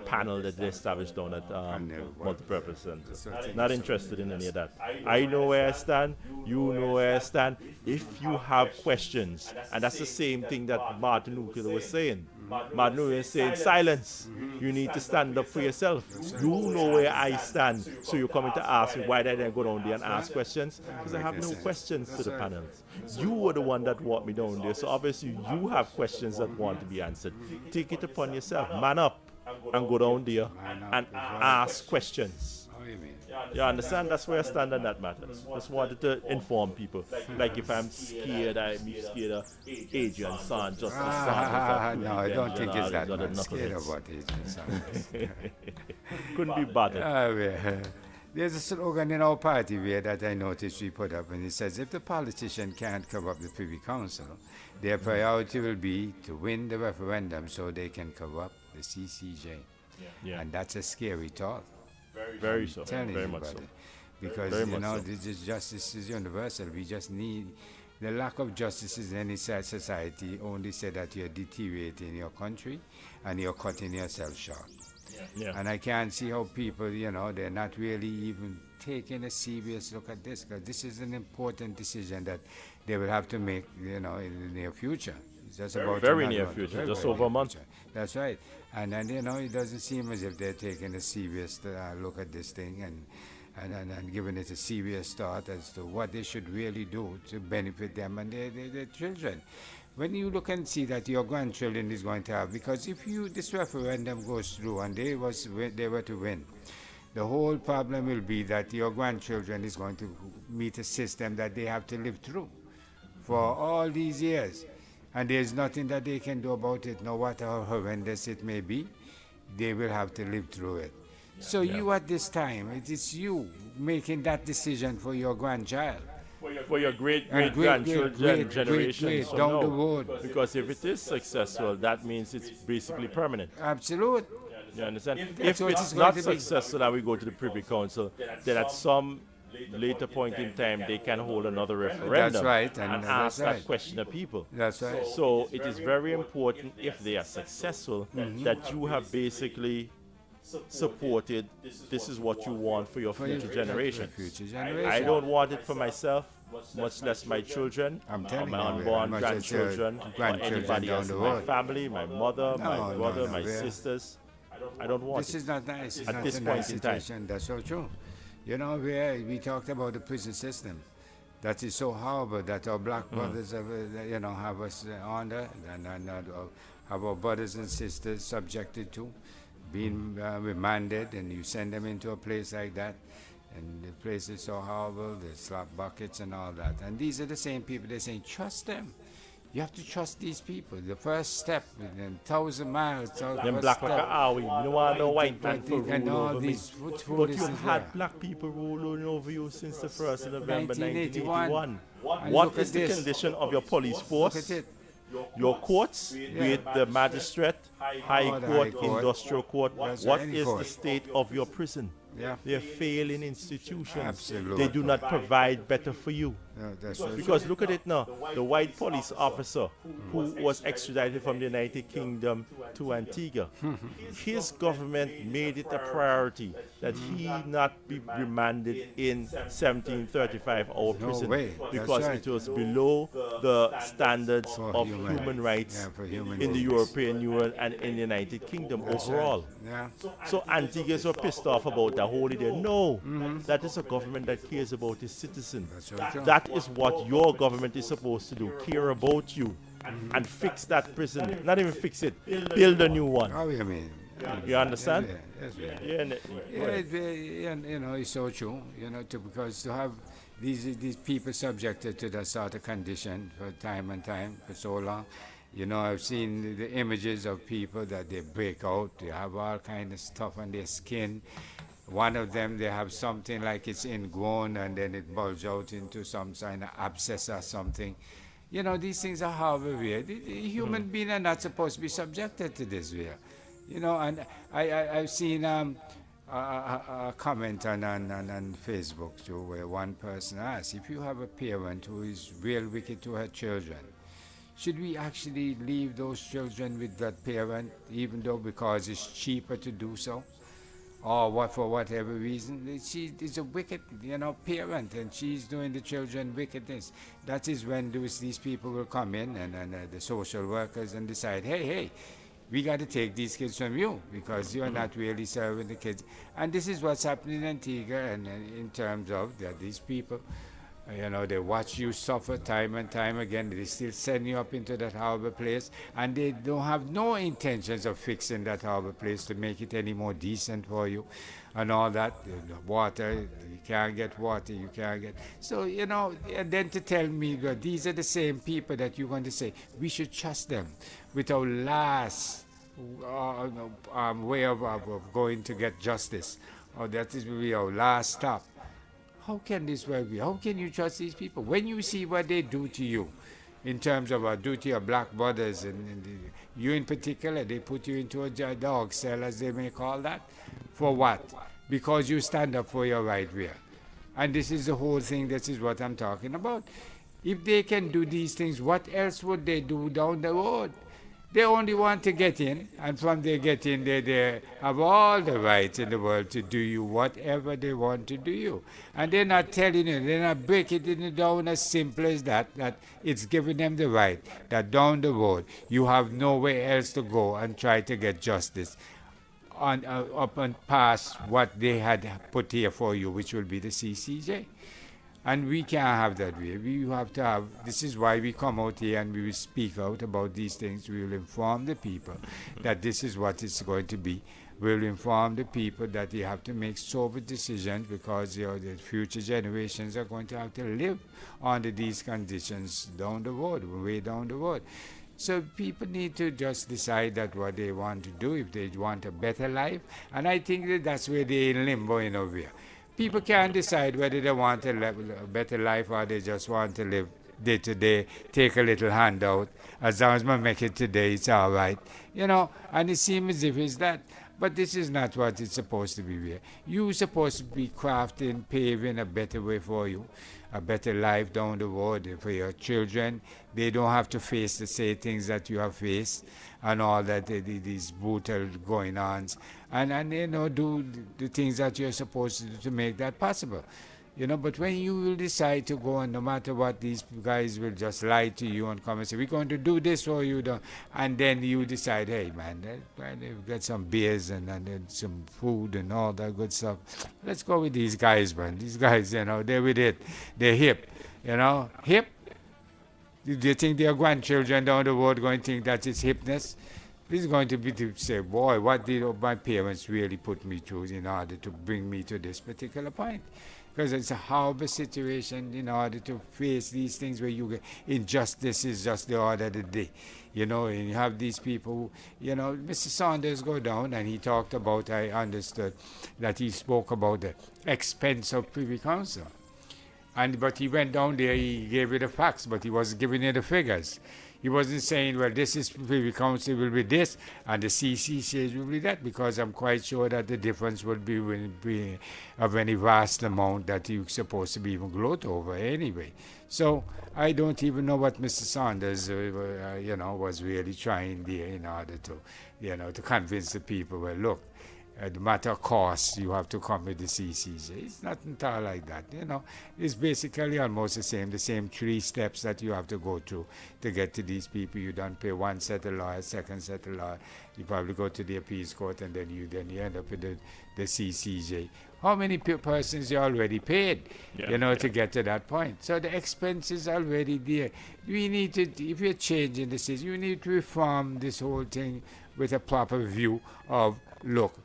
panel that they established down at Multipurpose Center. Not interested in any of that. I know where I stand. You know where I stand. If you have questions, and that's the same thing that Martin Luther was saying. Martin Luther was saying, silence. You need to stand up for yourself. You know where I stand. So you're coming to ask me why did I go down there and ask questions? Because I have no questions to the panels. You were the one that walked me down there. So obviously you have questions that want to be answered. Take it upon yourself. Man up and go down there and ask questions. How you mean? You understand? That's where I stand on that matter. Just wanted to inform people. Like if I'm scared, I'm scared of Adrian San, Justice San. No, I don't think it's that other much. Scared knuckleheads. about Adrian San. Couldn't be bothered. There's a slogan in our party here that I noticed we put up, and it says, if the politician can't cover up the Privy Council, their priority will be to win the referendum so they can cover up the C.C.J. Yeah. And that's a scary thought. Very so. Telling Very you much about so. it. Because, Very you much know, so. this justice is universal. We just need the lack of justice in any society only say that you're deteriorating your country and you're cutting yourself short. Yeah. And I can't see how people, you know, they're not really even taking a serious look at this, because this is an important decision that they will have to make, you know, in the near future. It's just about very another near month, future, very, just very over a near month. future. That's right. And then, you know, it doesn't seem as if they're taking a serious look at this thing and giving it a serious thought as to what they should really do to benefit them and their children. When you look and see that your grandchildren is going to have, because if this referendum goes through and they were to win, the whole problem will be that your grandchildren is going to meet a system that they have to live through for all these years. And there's nothing that they can do about it, no matter how horrendous it may be, they will have to live through it. So you at this time, it is you making that decision for your grandchild. for your great grandchildren generations from down the now. road. Because if it is successful, that means it's basically permanent. Absolute. You understand? That's If what it's it's going not to be. successful and we go to the Privy Council, then at some later point in time they can hold another referendum. That's right, and and that's ask that right. question of people. That's right. So it is very important, if they are successful, that you have basically supported, this is what you want for your future generation. Future generation. I don't want it for myself, much less my children, I'm or telling my you, unborn much as your grandchildren, or grandchildren anybody down else the in my road. family, my mother, my No, brother, no, my yeah. sisters. I don't want This it. is not nice. It's At not this a point nice in time. situation. That's so true. You know, we talked about the prison system. That is so horrible that our black brothers have, have us under, and have our brothers and sisters subjected to, being remanded, and you send them into a place like that, and the place is so horrible, they slap buckets and all that. And these are the same people, they're saying, trust them. You have to trust these people. The first step, in 1,000 miles. Them black like a we. You don't want no white man to and rule all over me. these But you foolishness had there. black people ruling over you since the 1st of November 1981. 1981. And What look at is the this. condition of your police Look force? at it. Your courts, be it the magistrate, high Oh, the court, High Court. industrial court, That's what any is court. the state of your prison? Yeah. They're failing institutions. Absolutely. They do not provide better for you. No, that's so Because look at it now, the white police officer who was extradited from the United Kingdom to Antigua, his government made it a priority that he not be remanded in 1735 our prison way. That's because right. it was below the standards For of human human rights yeah, for human in the rights. European Union and in the United Kingdom overall. Yeah. So Antiguans were pissed off about the holy day. No, that is a government that cares about its citizens. That's so true. That is what your government is supposed to do. Care about you and fix that prison. Not even fix it. Build a new one. Oh, you mean? You understand? Yes, yeah. It's so true. Because to have these people subjected to that sort of condition for time and time for so long. I've seen the images of people that they break out. They have all kind of stuff on their skin. One of them, they have something like it's ingrown and then it bulges out into some kind of abscess or something. These things are horrible. The human beings are not supposed to be subjected to this. And I've seen a comment on Facebook too, where one person asked, if you have a parent who is real wicked to her children, should we actually leave those children with that parent, even though because it's cheaper to do so? Or for whatever reason, she is a wicked, parent, and she's doing the children wickedness. That is when these people will come in and the social workers and decide, hey, we got to take these kids from you because you're not really serving the kids. And this is what's happening in Antigua, and in terms of that these people, they watch you suffer time and time again. They still send you up into that horrible place, and they don't have no intentions of fixing that horrible place to make it any more decent for you, and all that. The water, you can't get water, you can't get. So and then to tell me that these are the same people that you're going to say we should trust them with our last way of going to get justice, or that is will be our last stop. How can this work be? How can you trust these people? When you see what they do to you, in terms of our duty of black brothers, and you in particular, they put you into a dog cell, as they may call that. For what? Because you stand up for your right way. And this is the whole thing, this is what I'm talking about. If they can do these things, what else would they do down the road? They only want to get in, and from they get in, they have all the rights in the world to do you whatever they want to do you. And they're not telling you, they're not breaking it down as simple as that it's giving them the right that down the road you have nowhere else to go and try to get justice up and past what they had put here for you, which will be the C.C.J. And we can't have that way. We have to have, this is why we come out here and we will speak out about these things. We will inform the people that this is what it's going to be. We will inform the people that they have to make sober decisions because the future generations are going to have to live under these conditions down the road, way down the road. So people need to just decide that what they want to do, if they want a better life. And I think that's where they're in limbo in over here. People can't decide whether they want to live a better life or they just want to live day to day, take a little handout. As long as I make it today, it's all right. And it seems as if it's that. But this is not what it's supposed to be. You're supposed to be crafting, paving a better way for you, a better life down the road for your children. They don't have to face the same things that you have faced and all that, these brutal going-ons. And do the things that you're supposed to do to make that possible. But when you will decide to go, and no matter what, these guys will just lie to you and come and say, we're going to do this for you, and then you decide, hey, man, we've got some beers and then some food and all that good stuff. Let's go with these guys, man. These guys, they're with it. They're hip, hip. Do you think their grandchildren down the road going to think that it's hipness? This is going to be to say, boy, what did my parents really put me through in order to bring me to this particular point? Because it's a horrible situation in order to face these things where you get injustice is just the order of the day. And you have these people Mr. Saunders go down and he talked about, I understood, that he spoke about the expense of Privy Council. But he went down there, he gave you the facts, but he wasn't giving you the figures. He wasn't saying, well, this is Privy Council will be this, and the C.C.J will be that, because I'm quite sure that the difference will be of any vast amount that you're supposed to be even gloat over anyway. So I don't even know what Mr. Saunders, was really trying there in order to, to convince the people, well, look, the matter of cost, you have to come with the C.C.J. It's not at all like that, It's basically almost the same 3 steps that you have to go through to get to these people. You don't pay one set of lawyers, second set of lawyers. You probably go to the appeals court, and then you end up with the C.C.J. How many persons you already paid, to get to that point? So the expense is already there. We need to, if you're changing the system, you need to reform this whole thing with a proper view of, look,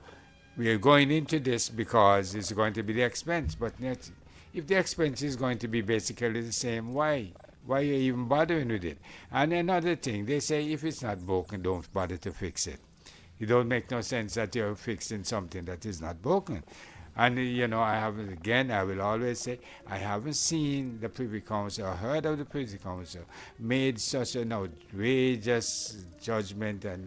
we are going into this because it's going to be the expense, but if the expense is going to be basically the same, why? Why are you even bothering with it? And another thing, they say if it's not broken, don't bother to fix it. It don't make no sense that you're fixing something that is not broken. And, I will always say, I haven't seen the Privy Council or heard of the Privy Council made such an outrageous judgment and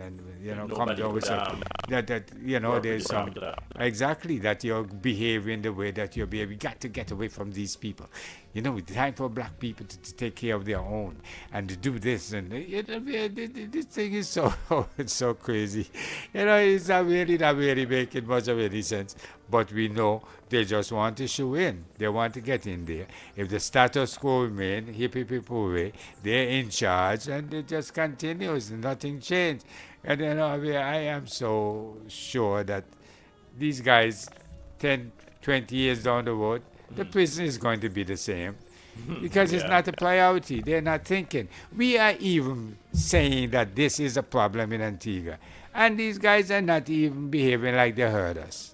come down with that there's some, exactly, that you're behaving the way that you're behaving. You got to get away from these people. It's time for black people to take care of their own and to do this. And this thing is so crazy. It's not really making much of any sense. But we know they just want to show in. They want to get in there. If the status quo remain, hooray, they're in charge, and it just continues. Nothing changed. And I am so sure that these guys, 10, 20 years down the road, the prison is going to be the same. Because it's not a priority. They're not thinking. We are even saying that this is a problem in Antigua. And these guys are not even behaving like they heard us.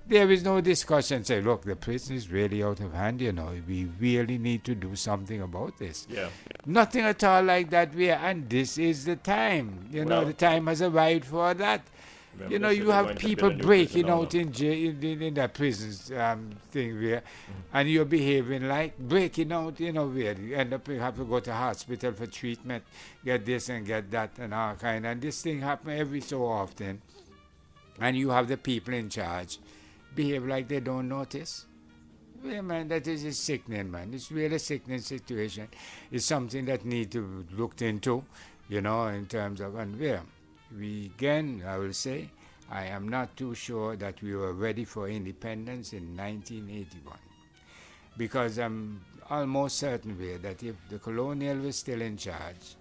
There is no discussion. Say, look, the prison is really out of hand, We really need to do something about this. Yeah. Nothing at all like that. And this is the time. The time has arrived for that. You have people breaking out in jail, in that prison thing where, and you're behaving like breaking out, where you end up, you have to go to hospital for treatment, get this and get that and all kind. And this thing happens every so often. And you have the people in charge behave like they don't notice. Yeah, man, that is just sickening, man. It's really a sickening situation. It's something that needs to be looked into, in terms of, and I will say, I am not too sure that we were ready for independence in 1981. Because I'm almost certain that if the colonial was still in charge,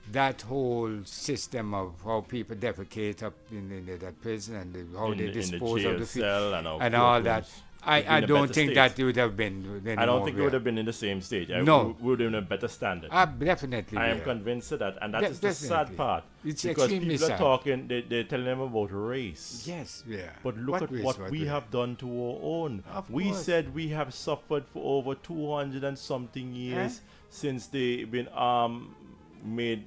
that whole system of how people defecate up in that prison and how they dispose of the cell and all that, I don't think that it would have been. I don't think it would have been in the same stage. No. We would have been a better standard. Definitely. I am convinced of that. And that is the sad part. It's because people sad. are talking, they're telling them about race. Yes, yeah. But look at what we have done to our own. We said we have suffered for over 200 and something years since they've been made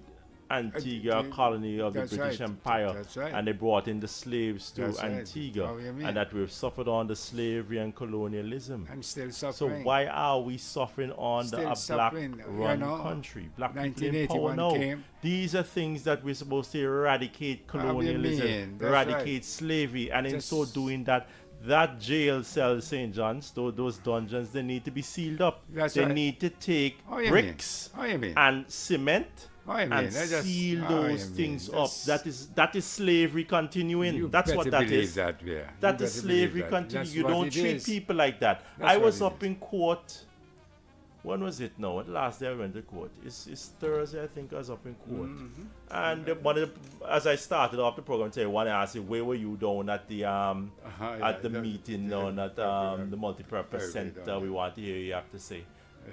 Antigua a colony of the That's British right. Empire, That's right. and they brought in the slaves to That's right. Antigua, How you mean? and that we've suffered under slavery and colonialism. And still So suffering. why are we suffering under Still a suffering, black-run you know. country? Black people in 1981 power now. came. These are things that we're supposed to eradicate colonialism, mean? That's eradicate right. slavery, and in Just- so doing that jail cell, St. John's, those dungeons, they need to be sealed up. That's they right. need to take How you bricks mean? How you mean? and cement How you mean? and That's just- seal how those you mean? things up. That's- That is slavery continuing. You That's what better that believe is. That, yeah. That You is better believe slavery that. continuing. That's You what don't it treat is. people like that. That's I what was it up is. in court. When was it now? The last day I went to court. It's Thursday, I think I was up in court. Mm-hmm. And as I started off the program today, one asked me, where were you down at the meeting down at the multipurpose center? We want to hear you have to say.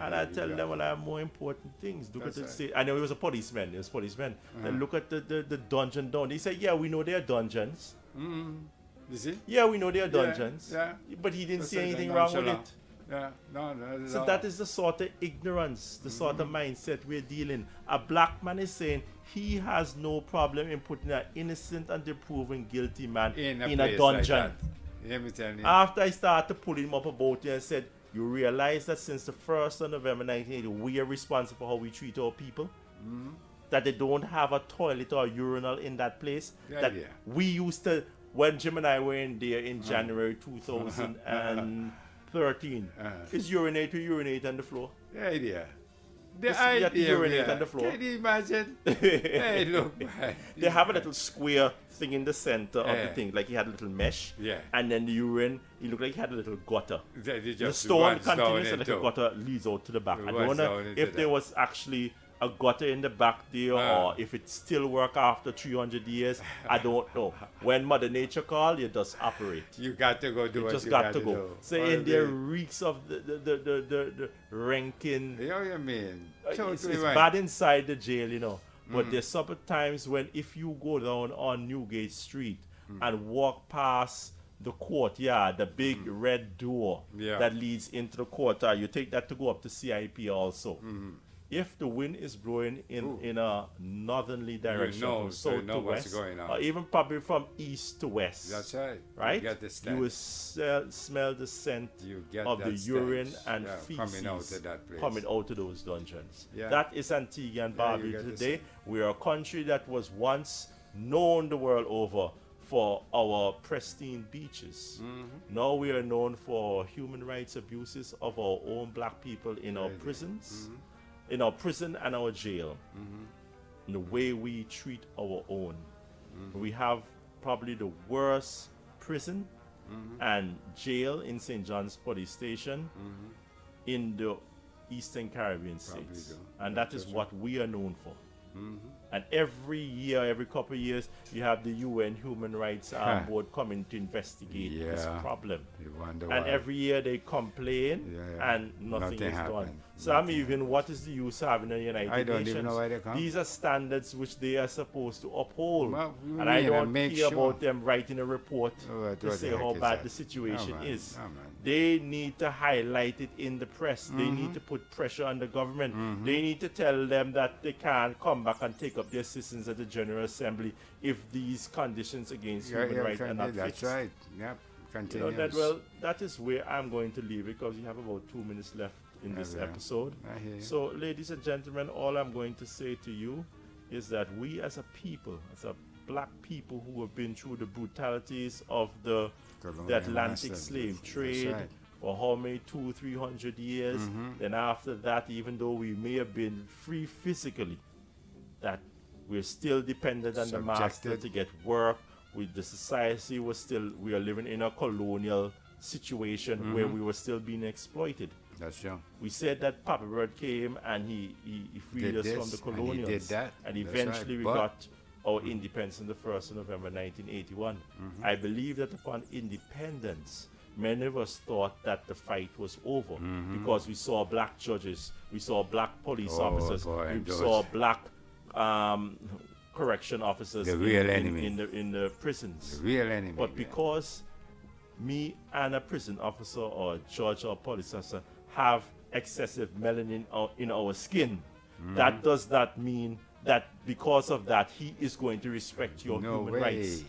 And I tell them, well, I have more important things. Look at the state. I know it was a policeman. It was policeman. Then look at the dungeon down. He said, yeah, we know there are dungeons. You see? Yeah, we know there are dungeons. yeah. But he didn't That's see like anything a wrong with nonchalant. it. Yeah, no. So that is the sort of ignorance, the sort of mindset we're dealing. A black man is saying he has no problem in putting an innocent and proven guilty man in a place dungeon. Like that. Let me tell you. After I started to pull him up about it and said, you realize that since the 1st of November 1980, we are responsible for how we treat our people? That they don't have a toilet or a urinal in that place? Yeah, that yeah. we used to, when Jim and I were in there in January 2013, is urinate on the floor. The idea. The Just you have to idea. urinate yeah. on the floor. Can you imagine? Hey, look, man. They have a little square thing in the center of the thing, like he had a little mesh. Yeah. And then the urine, he looked like he had a little gutter. They The just stone runs down continues and the into- gutter leads out to the back. I Runs don't know down into if there that. was actually a gutter in the back there or if it still work after 300 years. I don't know. When Mother Nature call, you just operate. You got to go do You what just you got to go. do. So in there reeks of the ranking. You know what I mean? It's Totally right. bad inside the jail, you know. But there's some times when if you go down on Newgate Street and walk past the courtyard, the big red door that leads into the courtyard, you take that to go up to CIP also. If the wind is blowing in a northerly direction, from south to what's west, going on. or even probably from east to west, That's right. right? You get the stench. You will smell the scent You get of that the urine stench, and yeah, feces coming out of that place. coming out of those dungeons. Yeah. That is Antigua and Yeah, you Barbuda get the today. We are a country that was once known the world over for our pristine beaches. Now we are known for human rights abuses of our own black people in our prisons, in our prison and our jail, in the way we treat our own. We have probably the worst prison and jail in St. John's Police Station in the Eastern Caribbean states. do. And that is what we are known for. And every year, every couple of years, you have the UN Human Rights Board coming to investigate this Yeah. problem. You wonder And why. every year they complain Yeah. and nothing Nothing is done. happen. So I'm even, what is the use of having a United I don't Nations? even know why they come. These are standards which they are supposed to uphold. Well, we and I need to don't make care sure. about them writing a report What to the say heck how is bad that? the situation No, man. is. No, man. They need to highlight it in the press. They need to put pressure on the government. They need to tell them that they can't come back and take up their citizens at the General Assembly if these conditions against human rights are not That's fixed. right. Yep. You Continues. know, that is where I'm going to leave because we have about 2 minutes left in this Yeah. episode. I hear you. So, ladies and gentlemen, all I'm going to say to you is that we as a people, as a black people who have been through the brutalities of the Colonial Atlantic masters. slave That's trade right. for how many 200-300 years, then after that, even though we may have been free physically, that we're still dependent on the master Subjected. to get work. The society was still, we are living in a colonial situation where we were still being exploited. That's true. We said that Papa Bird came and he freed Did us this, from the and he colonials. did that. And That's eventually right. we But- got our independence on the 1st of November 1981. I believe that upon independence, many of us thought that the fight was over because we saw black judges, we saw black police Oh, officers, boy, we those- saw black correction officers The real enemy. in the prisons. The real enemy. But yeah. because me and a prison officer or a judge or police officer have excessive melanin in our skin, that does not mean that because of that, he is going to respect your human rights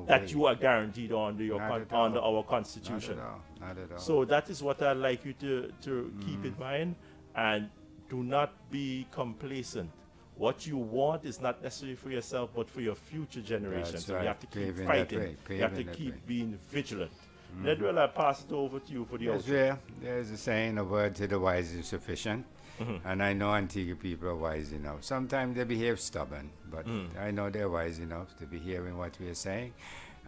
that you are guaranteed under under our Constitution. Not at all. So that is what I'd like you to keep in mind, and do not be complacent. What you want is not necessarily for yourself, but for your future generations. That's So right. you have to keep Paving fighting. that way. You have to Paving that keep way. being vigilant. Nedwell, I'll pass it over to you for the Yes, outro. there's a saying, a word to the wise is sufficient. And I know Antigua people are wise enough. Sometimes they behave stubborn, but I know they're wise enough to be hearing what we are saying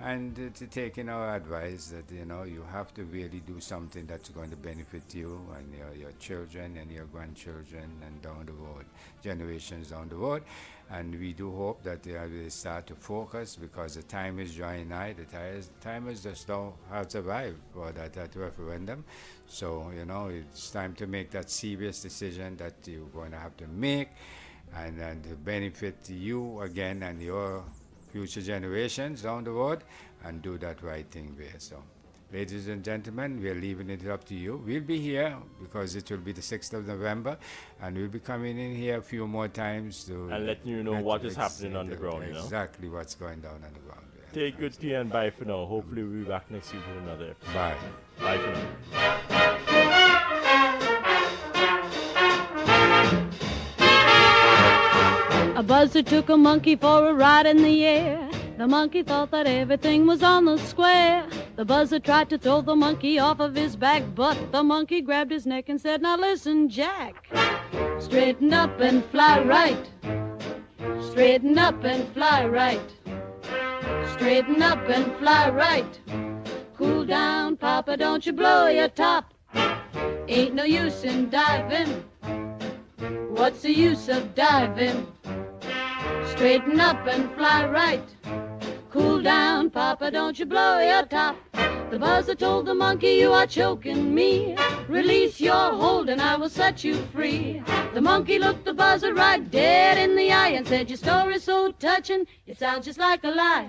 and to take in our advice that, you have to really do something that's going to benefit you and your children and your grandchildren and down the road, generations down the road. And we do hope that they will start to focus, because the time is drawing nigh. The time is just now has arrived for that referendum. So, it's time to make that serious decision that you're going to have to make, and to benefit you again and your future generations down the road, and do that right thing there. So, ladies and gentlemen, we're leaving it up to you. We'll be here because it will be the 6th of November, and we'll be coming in here a few more times to And letting you know what is happening on the ground, Exactly what's going down on the ground. Take good care and bye for now. Hopefully we'll be back next week with another episode. Bye. Bye for now. A buzzard took a monkey for a ride in the air. The monkey thought that everything was on the square. The buzzard tried to throw the monkey off of his back, but the monkey grabbed his neck and said, "Now listen, Jack, straighten up and fly right. Straighten up and fly right. Straighten up and fly right. Cool down, Papa, don't you blow your top. Ain't no use in diving. What's the use of diving? Straighten up and fly right. Cool down, Papa, don't you blow your top." The buzzard told the monkey, "You are choking me. Release your hold and I will set you free." The monkey looked the buzzard right dead in the eye and said, "Your story's so touching, it sounds just like a lie.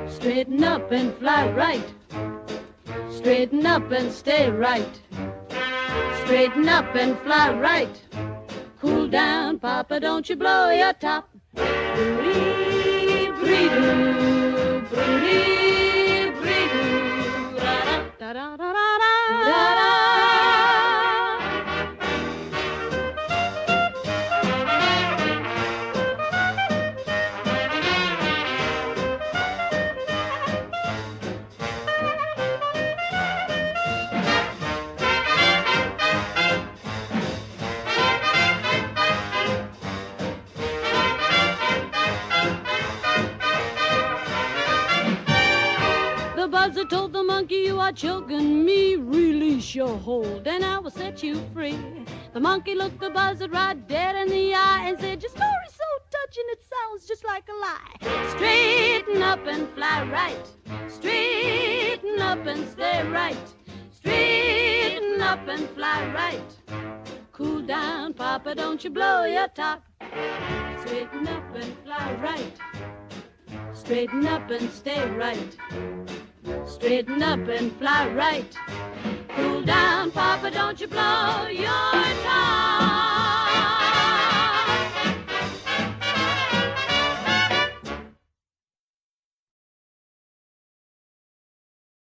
Straighten up and fly right. Straighten up and stay right. Straighten up and fly right. Cool down, Papa, don't you blow your top." Bree, bree, doo, bree, bree, doo, da da da da da da da. The buzzard told the monkey, "You are choking me. Release your hold and I will set you free." The monkey looked the buzzard right dead in the eye and said, "Your story's so touching, it sounds just like a lie. Straighten up and fly right. Straighten up and stay right. Straighten up and fly right. Cool down, Papa, don't you blow your top. Straighten up and fly right. Straighten up and stay right. Straighten up and fly right. Cool down, Papa, don't you blow your top."